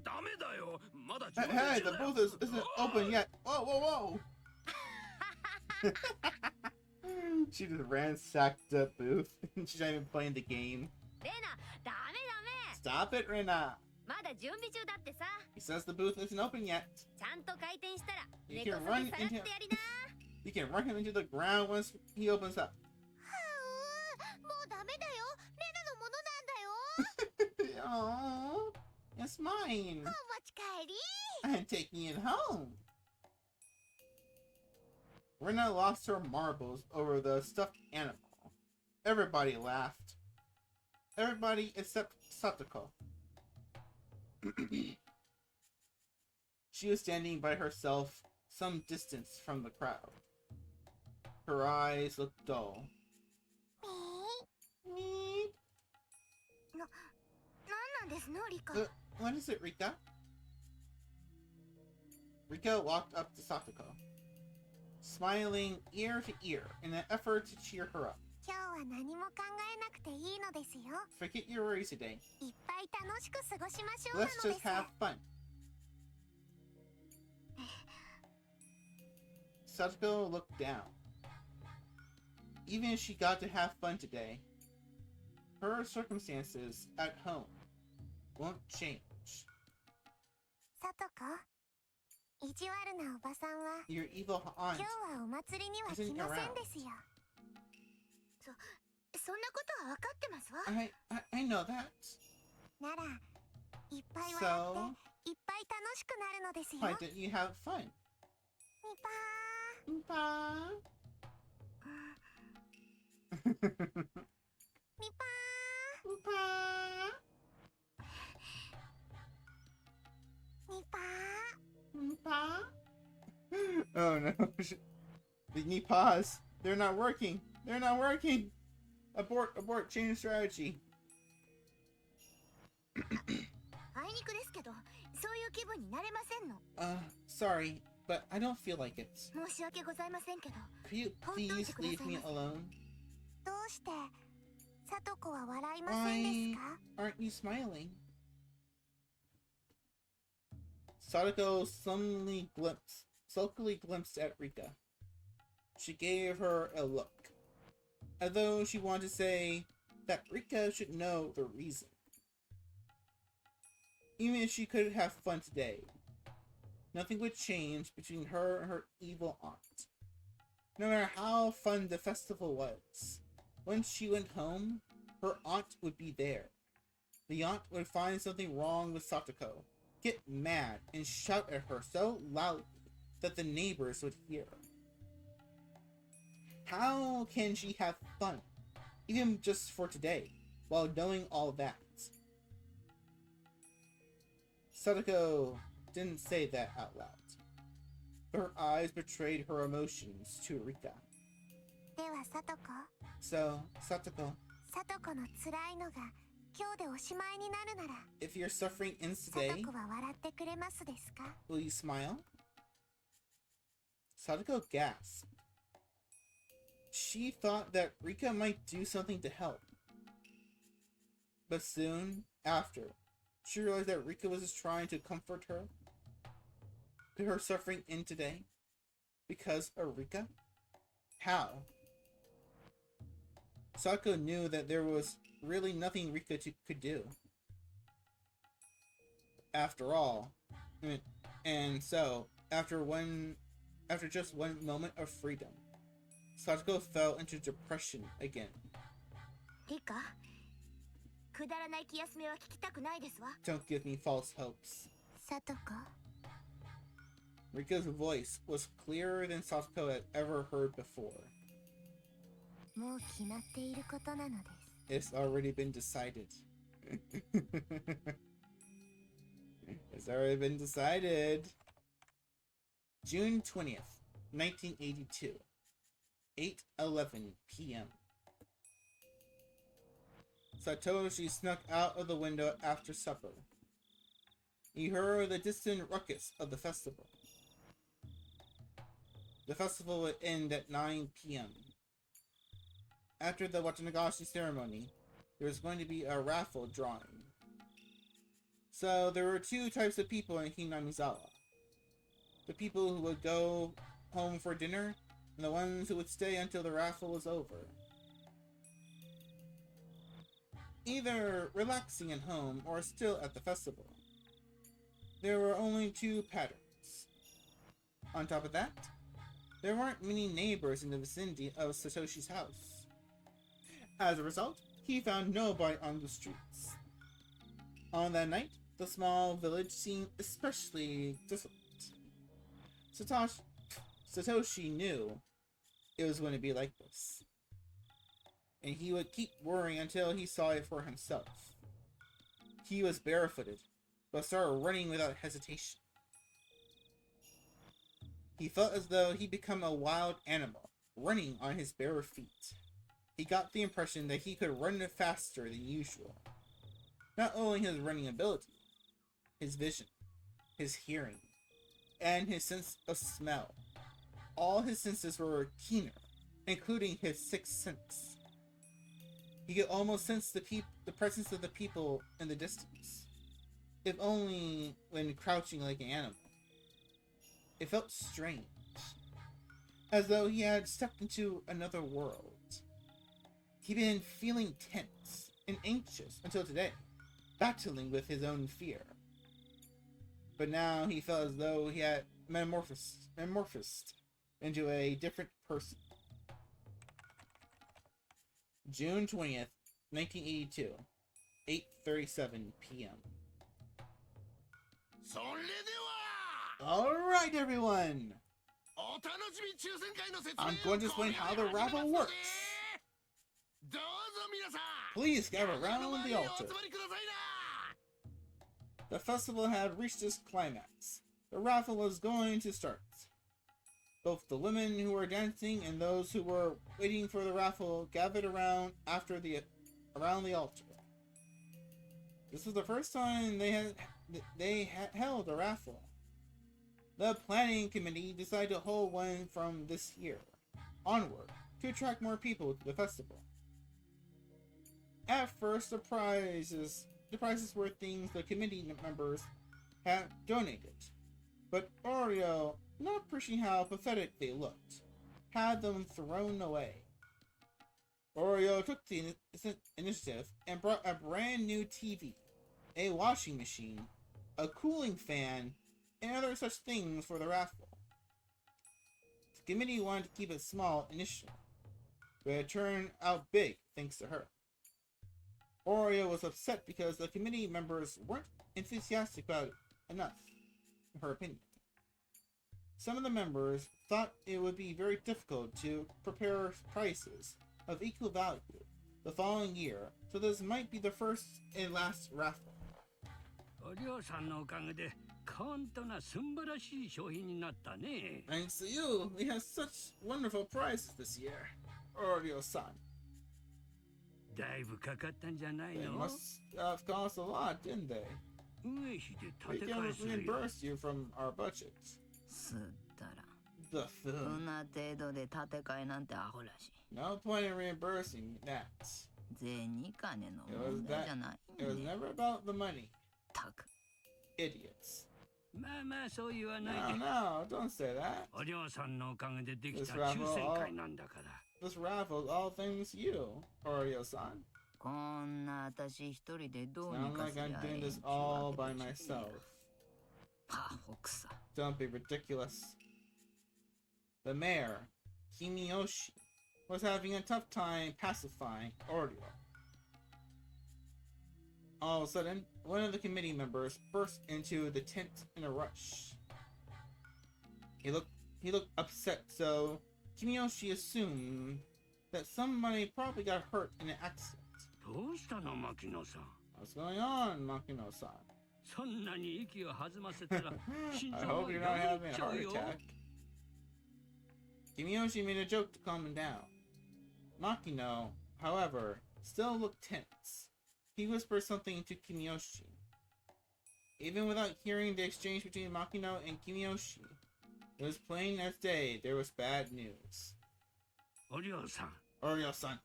ダメだよ。まだ Hey, the booth isn't open yet. Whoa, whoa, whoa. She just ransacked the booth. She's not even playing the game. レナ、ダメダメ Stop it, Rina. まだ準備中だってさ He says the booth isn't open yet. ちゃんと開店したら You 根こ can そ run ぎさらってや into りな You can run him into the ground once he opens up. もうダメだよレナのものなんだよ Oh, it's mine. お持ち帰り I'm taking it home. Rina lost her marbles over the stuffed animal. Everybody laughed. Everybody except Satoko. She was standing by herself some distance from the crowd. Her eyes looked dull. なんですのリカ What is it, Rika? Rika walked up to Satoko, smiling ear to ear in an effort to cheer her up. 今日は何も考えなくていいのですよ Forget your worries today. いっぱい楽しく過ごしましょうな Let's ので just す have fun. Satoko looked down. Even if she got to have fun today, her circumstances at home won't change. さとこ意地悪なおばさんは Your evil 今 aunt 日はお祭りには来ませんですよそんなことは分かってますわ I know that. ならいっぱい笑 So っていっぱい楽しくなるのですよ why don't you have fun? みぱ Bye. ーみぱ Bye. ーみぱ Oh no. The knee paws. They're not working. They're not working. Abort, change strategy. あいにくですけどそういう気分になれませんの Sorry, but I don't feel like it. 申し訳ございませんけど Could you please leave me alone? どうしてさとこは笑いませんですか Aren't you smiling? Sadako sulkily glimpsed at Rika. She gave her a look, as though she wanted to say that Rika should know the reason. Even if she could have fun today, nothing would change between her and her evil aunt. No matter how fun the festival was, when she went home, her aunt would be there. The aunt would find something wrong with Satoko, get mad, and shout at her so loudly that the neighbors would hear. How can she have fun, even just for today, while knowing all that? Satoko didn't say that out loud, but her eyes betrayed her emotions to Rika. ではさとこ So, Satoko, さとこの辛いのが今日でおしまいになるなら if your suffering ends さと today, こは笑ってくれますですか will you smile? Satoko gasped. She thought that Rika might do something to help. But soon after, she realized that Rika was just trying to comfort her. Could her suffering end today? Because of Rika? How? Satoko knew that there was really nothing Rika could do. After all, and so, after just one moment of freedom, Satoko fell into depression again. リカくだらない気休めは聞きたくないですわ Don't give me false hopes. さとこ Rika's voice was clearer than Satoko had ever heard before. もう決まっていることなのです It's already been decided. It's already been decided. June 20th, 1982. 8:11 p.m. Satoshi snuck out of the window after supper. He heard the distant ruckus of the festival. The festival would end at 9 p.m. After the Watanagashi ceremony, there was going to be a raffle drawing. So there were two types of people in Hinamizawa. The people who would go home for dinner, and the ones who would stay until the raffle was over. Either relaxing at home or still at the festival. There were only two patterns. On top of that, there weren't many neighbors in the vicinity of Satoshi's house. As a result, he found nobody on the streets. On that night, the small village seemed especially desolate. Satoshi knew it was going to be like this, and he would keep worrying until he saw it for himself. He was barefooted, but started running without hesitation. He felt as though he'd become a wild animal, running on his bare feet. He got the impression that he could run faster than usual. Not only his running ability, his vision, his hearing, and his sense of smell. All his senses were keener, including his sixth sense. He could almost sense the presence of the people in the distance, if only when crouching like an animal. It felt strange, as though he had stepped into another world. He'd been feeling tense and anxious until today, battling with his own fear. But now he felt as though he had metamorphosed into a different person. June 20th, 1982, 8:37 p.m. Alright, everyone! I'm going to explain how the raffle works. Please gather around the altar. The festival had reached its climax. The raffle was going to start. Both the women who were dancing and those who were waiting for the raffle gathered around around the altar. This was the first time they had held a raffle. The planning committee decided to hold one from this year onward to attract more people to the festival. At first, the prizes were things the committee members had donated, but Oreo, not appreciating how pathetic they looked, had them thrown away. Oreo took the initiative and brought a brand new TV, a washing machine, a cooling fan, and other such things for the raffle. The committee wanted to keep it small initially, but it turned out big thanks to her. Oreo was upset because the committee members weren't enthusiastic about it enough, in her opinion. Some of the members thought it would be very difficult to prepare prizes of equal value the following year, so this might be the first and last raffle. お嬢さんのおかげで本当な素晴らしい商品になったね。 Thanks to you, we have such wonderful prizes this year, Oreo-san. だいぶかかったんじゃない They の？ must have cost a lot, didn't they? 運営費で We 立て can 替えするよ。 reimburse you from our budget. すったら The そ food. んな程度で建て替えなんてアホらしい。 No point in reimbursing that. 銭金の問題じゃない It was んだよ。 never about the money. たく Idiots. まあまあそう言わない No, で。 no, don't say that. お嬢さんのおかげでできた This raffle 抽選会なんだから。 This raffle is all thanks to you, Oreo-san. こんな私一人でどう Sound にか like すりゃ I'm ええ doing ん this ちゅう all わ by けでちゅうね myself. パホクサ Don't be ridiculous. The mayor, Kimiyoshi, was having a tough time pacifying Oreo. All of a sudden, one of the committee members burst into the tent in a rush. He looked upset, so Kimiyoshi assumed that somebody probably got hurt in an accident. どうしたの牧野さん。 What's going on, Makino-san? そんなに息を弾ませたら心 I 臓 hope が you're や not め having っ a ちゃう heart よ。 attack. Kimiyoshi made a joke to calm him down. Makino, however, still looked tense. He whispered something to Kimiyoshi. Even without hearing the exchange between Makino and Kimiyoshi, it was plain as day there was bad news. お嬢さん、 Oreo-san,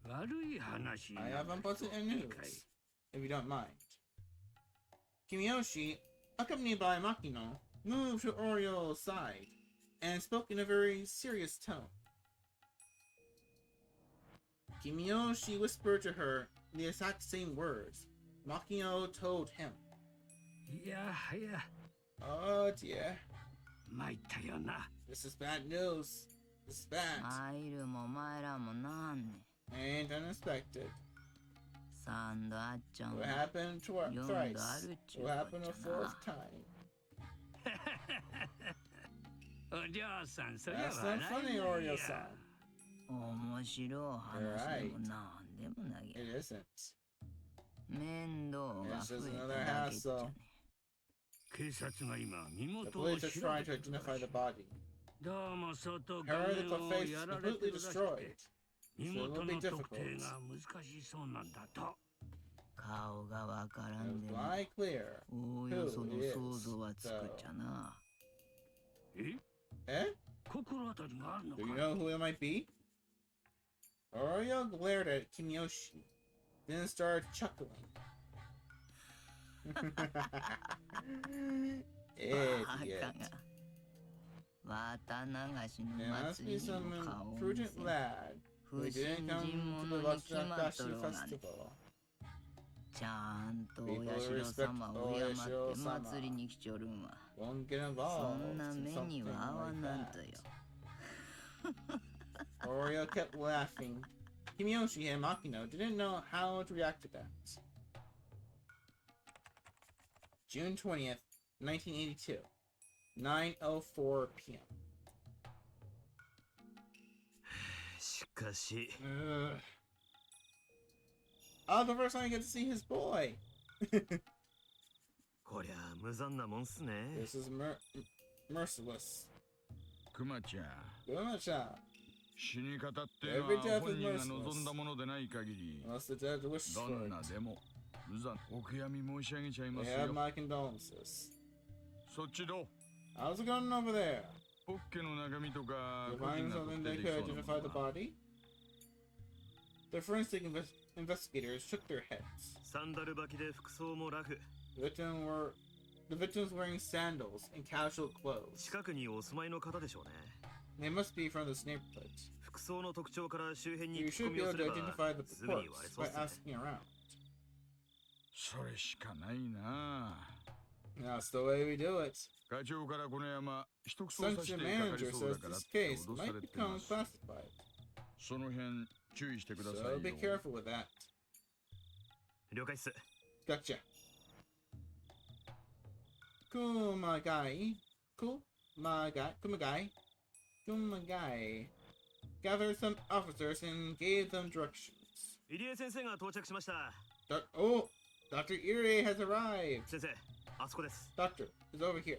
悪い話 I な have んだけど unpleasant いい news, かい？ if you don't mind. Kimiyoshi, accompanied by Makino, moved to Orio's side and spoke in a very serious tone. Kimiyoshi whispered to her the exact same words Makino told him. いやはや、 Oh dear, 参ったよな。 this is bad news. This is bad. 参るも参らんもなんね Ain't unexpected. 三度あっちゃん What は happened thrice? 四度あるっちゅう What こ happened っ a ちゃな fourth time? お嬢さん、そりゃ That's 笑 not い funny, もんや Oreo-san. 面白い話でもなんでもないや It isn't. 面倒が It's 増 just え another ただけっちゃ hassle. ね警察が今身 The 元を police 調 are べ trying to てるら identify し the い。 body. どうも相当 Her 顔 the 面を face や is られて completely るらしく destroyed. て、 So 身 it will 元 be の特定 difficult. が難しそうなんだと。顔がわからん It で was も quite clear. おおよその想像はつくっちゃなえ？ Eh? 心当たりがあるの Do you か？ know who it might be? Oreo glared at Kimiyoshi, then started chuckling. バカ Idiot. が綿流しの There must 祭 be りに some も顔を見せ prudent lad 不 who 信 didn't come 心 to 者 the に決まっと Watsunashi るがね festival. ちゃんと People お社様を敬って respect 祭りに来ちょるんわ Won't get そ involved んな in 目に something は合わ like なんと that. よ Oreo kept laughing. Kimiyoshi and Makino didn't know how to react to that. June 20th, 1982, 9:04 p.m. しかし Ugh. Oh, the first time I get to see his boy. こりゃ無残なもんっすね。 This is merciless. クマちゃん、 Guma-chan, 死に方っての Every death は is 本人が merciless. 望んだものでない限り、 unless the dead wish ど for んな it. でも無残お悔やみ申し上げちゃいま They す have よ。 my condolences. そっちどう How's it going over there? ポッケの中身とか You 個人 find が something 特 they 定でき could そうなも identify の the は body? The forensic investigators shook their heads. サンダル履きで服装もラフ。 The victims wearing sandals and casual clothes. 近くにお住まいの方でしょうね。 They must be from this neighborhood. 服装の特徴から周辺に You 聞き込 should み be を able す to れば identify the すぐに割れ corpse そう by っすね。 asking around. それしかないな。That's the way we do it. 課長からこの山一口刺 Since して your かか manager りそうだ says から this って case 脅さ might れて become ます。 classified. その辺注意してください So よ。 be careful with that. 了解っす。 Gotcha. Kumagai. Kumagai. Gathered some officers and gave them directions. 入江先生が到着しました。 Oh, Dr. Irie has arrived. 先生、あそこです。 Doctor is over here.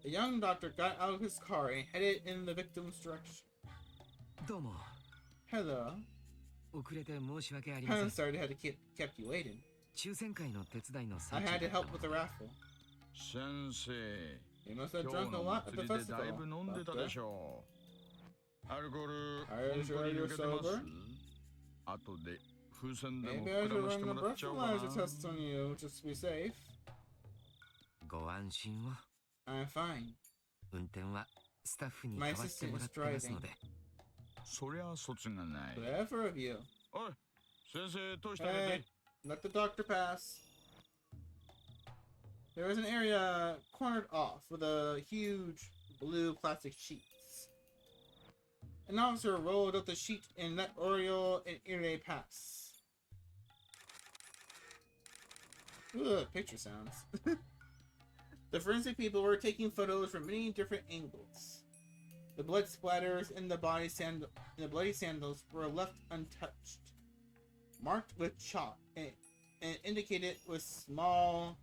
The young doctor got out of his car and headed in the victim's direction. どうも。 Hello. 遅れて申し訳ありませ I'm ん。 sorry to have kept you waiting. 抽選会の手伝いの I 最 had 中 to だっ help た with の the raffle. 先生、 You must have 今 drunk 日 a の lot at 祭 the りでだい festival. ぶ飲んでた Doctor. でしょう。アルコール Are you 本当 sure に you're 抜けてます sober? 後で風船でも Maybe I 膨ら should まし run て a もらっちゃおうかな。 breathalyzer test on you just to be safe. ご安心を。 I'm fine. 運転はスタッフに代わってもらってますので。そりゃ卒がない。 Whatever of you. おい、先生通してあげ Hey, て。 let the doctor pass. There was an area cornered off with a huge blue plastic sheets. An officer rolled up the sheet and let Oriole and Irie pass. Ugh, picture sounds. The forensic people were taking photos from many different angles. The blood splatters in the bloody sandals were left untouched, marked with chalk and indicated with small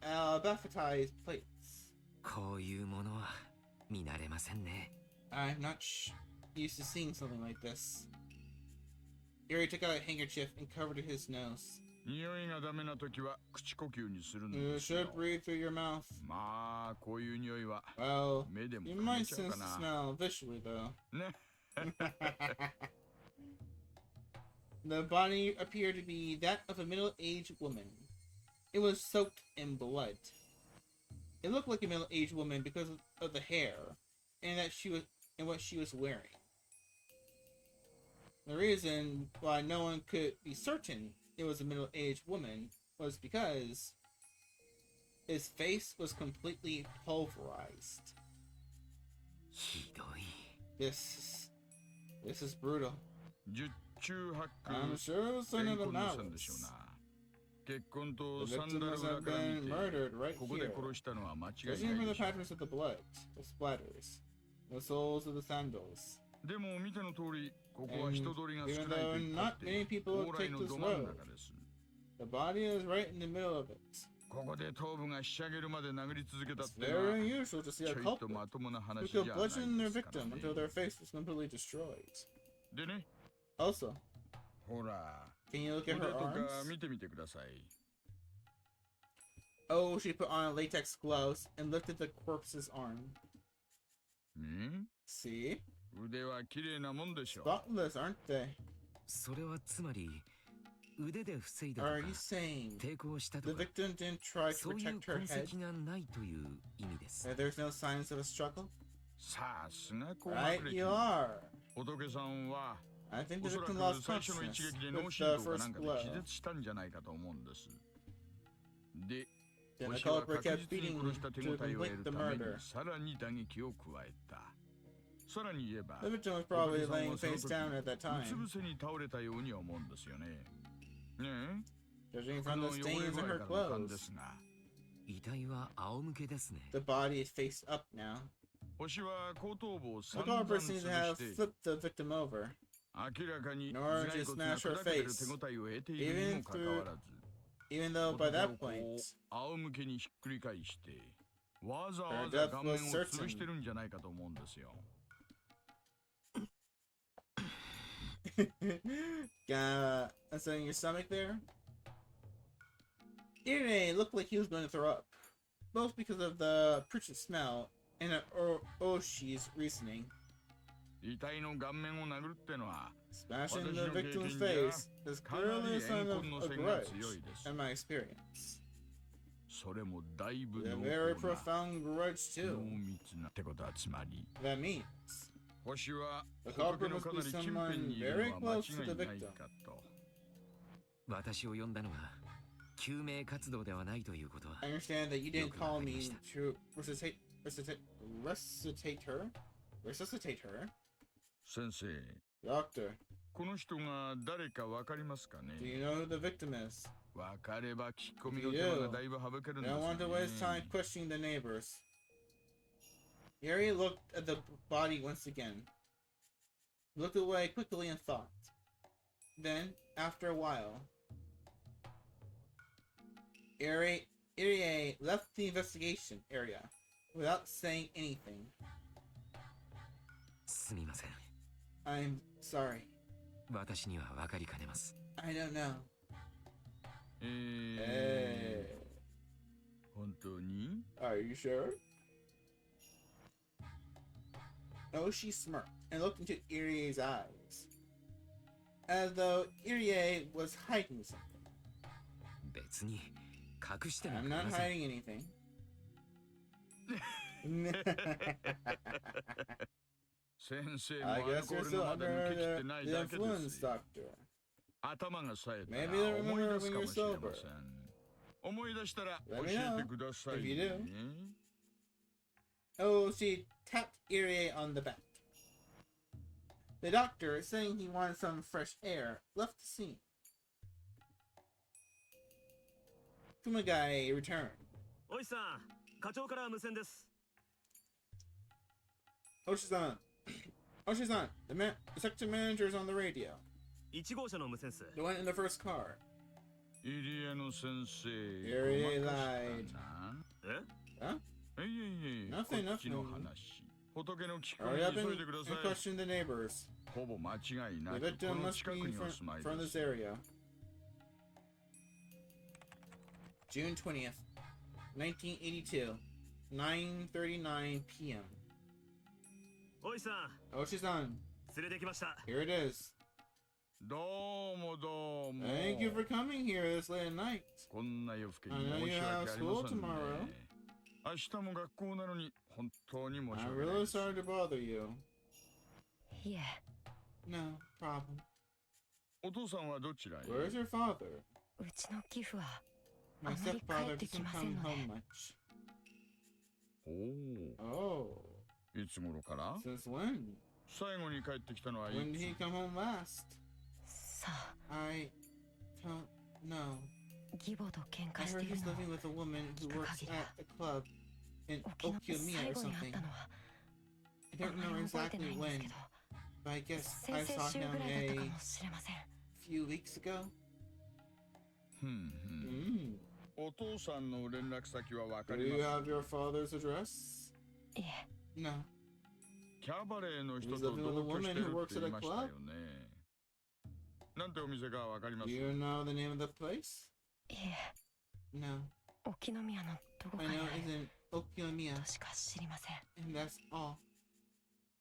alphabetized plates. こういうものは見慣れませんね。 I'm not used to seeing something like this. Irie took out a handkerchief and covered his nose. 匂いがダメな時は口呼吸にするん You ですよ should。breathe through your mouth. まあこういう匂いは Well, 目でも you 嗅 might げちゃう sense か the な。 smell visually, though. ね。 The body appeared to be that of a middle-aged woman. It was soaked in blood. It looked like a middle-aged woman because of the hair and what she was wearing. The reason why no one could be certain it was a middle-aged woman was because his face was completely pulverized. ひどい。 This is brutal. 十中八九 I'm sure it was 怨 son of the 恨の線でしょう malice. な。結婚と The サンダ victims ル have 裏から見 been て murdered right ここで here. 殺したのは間違い Judging from ない the でしょ patterns of the blood, the splatters, the soles of the sandals. う。でも見ての通りここは And 人通りが少 even ないと though 言ったっ not て many people 往来 take の this ど真ん road, 中です。 the body is right in the middle of it. ここで頭部がひしゃげるまで殴り続けたっ It's てのは very unusual to see ち a ょい culprit とまともな who 話 could じゃない bludgeon their ですから victim ね。 until their face was completely destroyed. でね、 Also, ほら、 can you look 腕 at と her か arms? 見てみてください。 Oh, she put on latex gloves and lifted the corpse's arm. ん？ See? 腕は綺麗なもんでしょ。 Spotless, aren't they? それはつまり腕で防いだと Are か you saying 抵抗した the とか victim didn't try to そういう protect her 痕 head? 跡がないという意味です。 That there's no signs of a struggle? さすが高 Right, 学歴。 you are. 仏さんは I think お the そら victim く lost 最初の consciousness 一撃で with 脳 the 震盪かな first んかで blow. 気絶したんじゃないかと思うんです。で、 Then the 星は culprit 確 kept 実に beating 殺した手 to 応えを得 complete る the ために murder. さらに打撃を加えた。さらに言えば、 The victim was probably 仏さん laying はその face 時 down at that うつ time. 伏せに倒れたように思うんですよね。ね Judging え、 from の the 汚れ stains 具 on 合 her からの勘で clothes, すが、遺体は仰向けですね。 the body is faced up now. 星は後頭部を The 散々 culprit 潰 seems to have して flipped the victim over. 明らかに In 頭 order 蓋 to 骨が smash her 砕けてる face, 手応えを得ているにもかかわらず、 Even though 男 by を that こ point, う仰向けにひっくり返してわざわ Her ざ death 顔面を was certain. 潰してるんじゃないかと思うんですよ。Inside your stomach there? Irene looked like he was going to throw up, both because of the putrid smell and Oshi's reasoning. 遺体の顔面を殴るってのは Smashing the victim's face is clearly a sign of a grudge, in my experience. それもだいぶ A 濃 very 厚な profound grudge 濃 too. 密なってことはつまり That means 星は the 仏 culprit の must か be なり近 someone 辺にいる very のは間 close to 違 the いない victim. かと。私を呼んだのは救命活動ではないということは I understand that you didn't call me よくわかりました to resuscitate her. 先生、 Doctor, この人が誰かわかりますか do ね you know who the victim is? わかれば聞き込みの手間がだいぶ省けるん I です don't よ want to waste time ね。 questioning the neighbors. Yuri looked at the body once again. Looked away quickly and thought. Then, after a while, Irie left the investigation area without saying anything. すみません I'm sorry. 私には分かりかねます I don't know. 本当に Are you sure? Oshi smirked and looked into Irie's eyes, as though Irie was hiding something. 別に隠しても I'm く not ださい hiding anything. 先生も I アル guess コ you're ール still がまだ抜けきって under ない the だけで influence, すよ。 Doctor. 頭が冴えたら Maybe they'll 思い remember 出す when か you're もしれま sober. せん。思い出したら Let 教 me え know てください if you ね do. Oh, she tapped Irie on the back. The doctor, saying he wanted some fresh air, left the scene. Kumagai returned. おいさん、課長から無線です。 Oshi-san. Oshi-san, the sector manager is on the radio. 1号車の無線っす。 The one in the first car. 入江の先生 Irie ごまか lied. したな え Huh? いえ Nothing, こっちの nothing. 話仏の聞き込 Hurry み up 急いでくだ and さい question the neighbors. ほぼ間違いな The くこ victim の must 近 be くにお住まい from で this す area. June 20th, 1982, 9:39 p.m. おいさん、 Oshi-san, 連れてきました。 here it is. どうもどうも Thank you for coming here this late at night. こんな夜更け I に know 申 you し訳 have ありま school せんね tomorrow. 明日も学校なのに本当に申し I'm 訳ない really です sorry to bother you. いえ No problem. お父さんはどちらへ Where's your father? うちの寄付は My あまり帰 stepfather ってき doesn't ません come ので home much. お Oh, おいつ頃から since when? 最後に帰ってきたのはい When did つ he come home last? さあ I don't know. 義母と喧 I 嘩し heard ている he's のを living with a woman who works at a club in 沖縄で Okyomiya 最 or 後に会 something. ったのは I あ don't ま know り覚えて exactly ないんです when, けど but I guess I 先 saw 々週 him ぐらいだったか a もしれません few weeks ago. ふんふん Mm. お父さんの連絡先はわか Do り you ま have your father's address? いえ No. すキャバレーの人 He's と living with a 同居 woman してる who っ works て at 言 a いましたよ club? ねなんてお店かわかりま Do す you know the name of the place? いえ No. 沖宮のどこか I に know あ it's る in Okyomiya, としか知りません and that's all.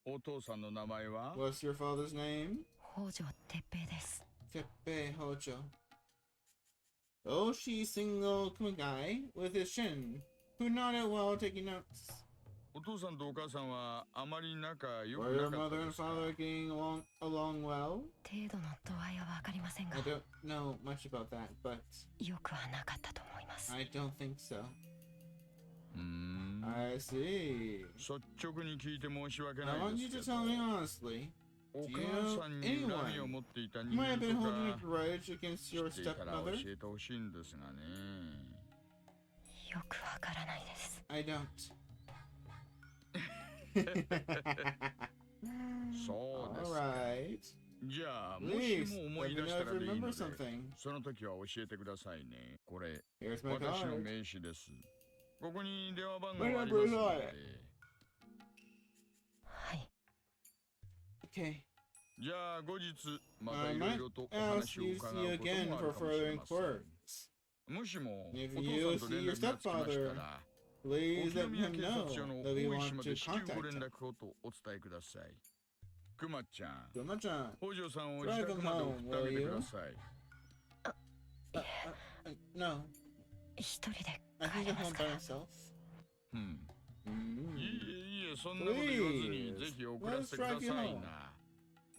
お父さんの名前は What's your father's name? 北条哲平です Teppei Hojo. Oshi single Kumagai with his shin, who nodded while taking notes. お父さんとお母さんはあまり仲良 Were く your なかった mother で and すか father getting along well? 程度の度合いはわかりませんが I don't know much about that, but よくはなかったと思います I don't think so. うーん I see. 率直に聞いて申し訳 I ない want で you す to け tell me ど honestly. お Do you 母さん know に anyone 恨みを持っていた You 人 might 間 have と been holding a か grudge against 知 your っていたら stepmother. 教えてほしいんですがねよくわからないです I don't. そうです Alright. じゃあもし Please, も思 let い me 出 know した if ら you でいい remember ので something. その時は教えてくださいねこれ Here's my 私の card. 名刺ですここに電話番号 My あります number is の on で it. はい Okay. じゃあ後日また I いろ might いろとお ask 話を you to 伺 see you うこと again もあ for るかもし further れません inquiries. もしも If お you 父さんと see 連 your 絡がつきました stepfather, ら please 沖 let 宮 him 警 know 察署の that we 大 want 石ま to で至急 contact ご連 him. 絡をとお伝えくださいくまちゃん Kuma-chan, 北条さんを Drive 自宅まで送ってあげてください no, 一人で I 帰 think れ I'm ます home か by ら myself. うんい Mm. えいえそんなこと言わずにぜひ送らせてくださいな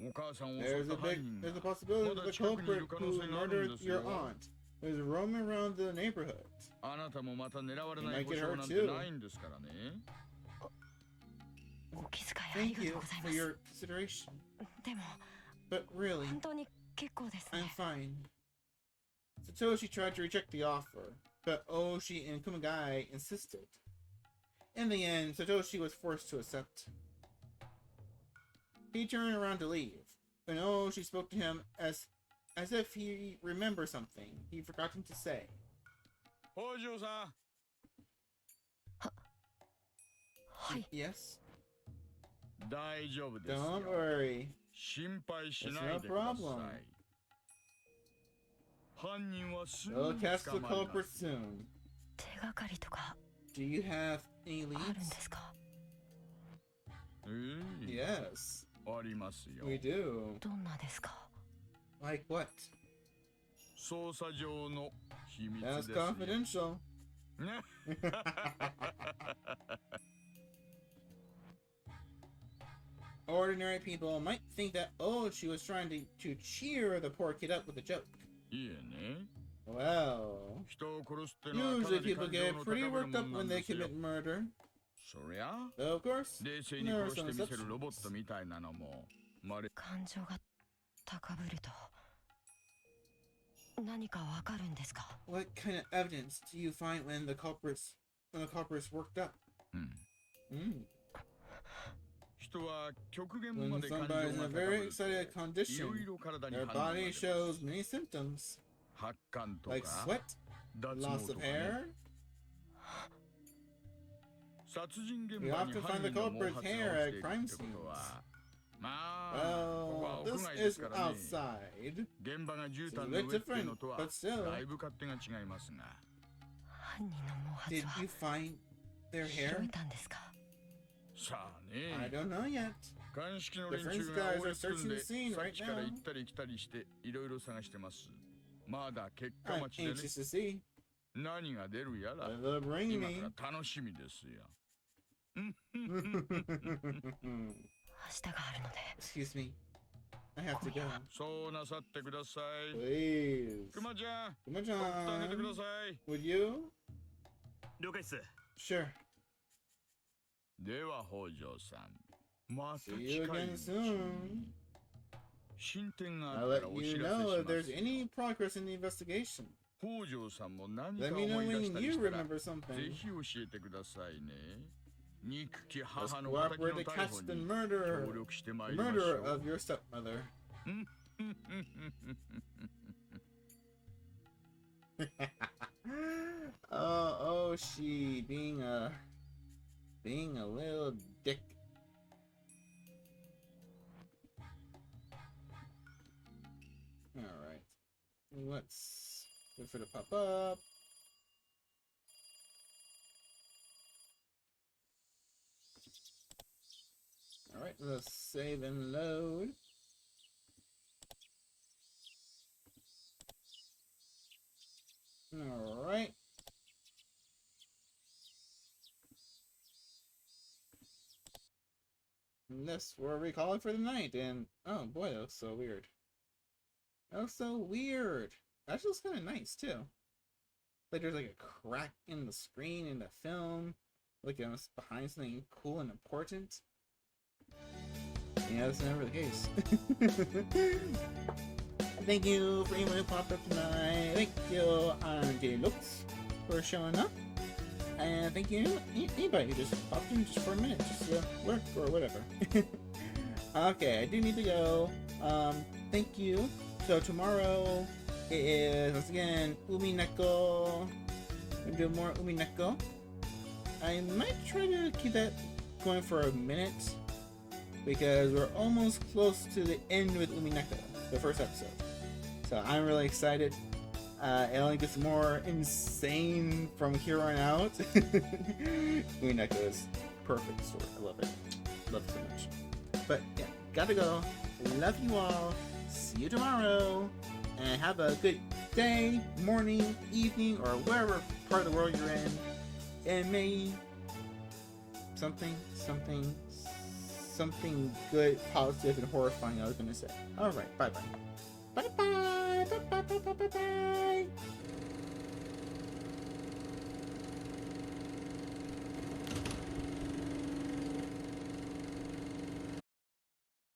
お母さんを襲 There's った a 犯人 there's a が possibility ま that だ the 近くにい culprit る可能 who 性があるん murdered です your よ aunt was roaming around the neighborhood. あなたもまた狙われない You might 保 get 証 hurt なんて too. ないんですからね。お気遣いあり Thank がと you うござい for ます。 your consideration. でも But really, 本当に結構です I'm ね。 fine. Satoshi tried to reject the offer, but Oshi and Kumagai insisted. In the end, Satoshi was forced to accept. He turned around to leave, but Oshi spoke to him as if he remembered something he'd forgotten to say. 北条さん。はい。 Yes? 大丈夫ですよ。 Don't worry. 心配し It's ない no でくださ problem. い。犯人はすぐ We'll に catch the 捕まり culprit ます。 soon. 手がかりとか Do you have any あるん leads? ですか？Yes, ありますよ。 we do. どんなですか？ Like what? 捜査上の秘密で That's すよ。 confidential. ね。 Ordinary people might think that Oshi was trying to cheer the poor kid up with a joke. いいえね。 Well, 人を殺すってのはかな usually り people 感情 get の pretty 高ぶる worked も up んな when ん they ですよ。 commit murder. そりゃ Though, of course, 冷静に there are 殺し some てみせるロボッ exceptions. トみたいなのもまれ。感情が高ぶると何かわかるんですか？ What kind of evidence do you find when the culprits worked up? うん。 Hmm. 人は極限 When まで感情 somebody's in が a 高ぶ very る excited とい condition, ろいろ体に their 反応が出 body ます。 shows many symptoms, 発汗と like か sweat, 脱 loss 毛と of かね。 hair. 殺人現 We 場に often 犯 find the 人の毛 culprit's 髪が hair 落 at ちてい crime くってことは scenes. まあここは Well, 屋 this 外です is からね。 outside. 現場が絨 It's 毯 a の bit 上っていうの different, とは but still. だいぶ勝手が違いますが。犯人の毛 Did 髪 you find their は拾 hair? えたんですか？さあ I ね。 don't know yet. 鑑識の The 連 French 中が guys 追 are いつくん searching で the scene さっ right きから now. 行ったり来たりしていろいろ探してます。まだ結果 I'm 待ちでね。 anxious to see. 何が出るやら What they'll bring 今 me. から楽しみですよ。 明日があるので Excuse me. I have to go. そうなさってください。 Please. くまちゃん、 Come on, 送ってあげてくだ John. さい。 Would you? 了解っす。 Sure. では北条さん、また See 近 you いう again ちに soon. 進展があ I'll ったら let お知 you らせ know し if ま there's すよ。 any progress in the investigation. 北条さんも何か Let me know 思い出 when したり you したら、 remember ぜ something. ひ教えてくださいね。憎き Let's 母の仇の cooperate to 逮 catch 捕 the に murderer. 協力してまい The りましょ murderer う。 of your stepmother. Oh, she being a little dick. All right, let's wait for it to pop up. All right, let's save and load. All right. And that's where we call it for the night. And oh boy, that was so weird. That was so weird. That looks kind of nice too. Like there's like a crack in the screen in the film. Like it's behind something cool and important. Yeah, that's never the case. Thank you for anyone who popped up tonight. Thank you, Auntie Lux, for showing up. And thank you anybody who just popped in just for a minute, just to work or whatever. Okay, I do need to go. Thank you. So tomorrow it is once again Umineko. We're doing more Umineko. I might try to keep that going for a minute because we're almost close to the end with Umineko, the first episode. So I'm really excited. It only gets more insane from here on out. Umineko is perfect story. I love it. Love it so much. But yeah, gotta go. Love you all. See you tomorrow. And have a good day, morning, evening, or wherever part of the world you're in. And may something good, positive, and horrifying I was gonna say. Alright, bye bye. Bye bye. Bye bye bye bye bye bye.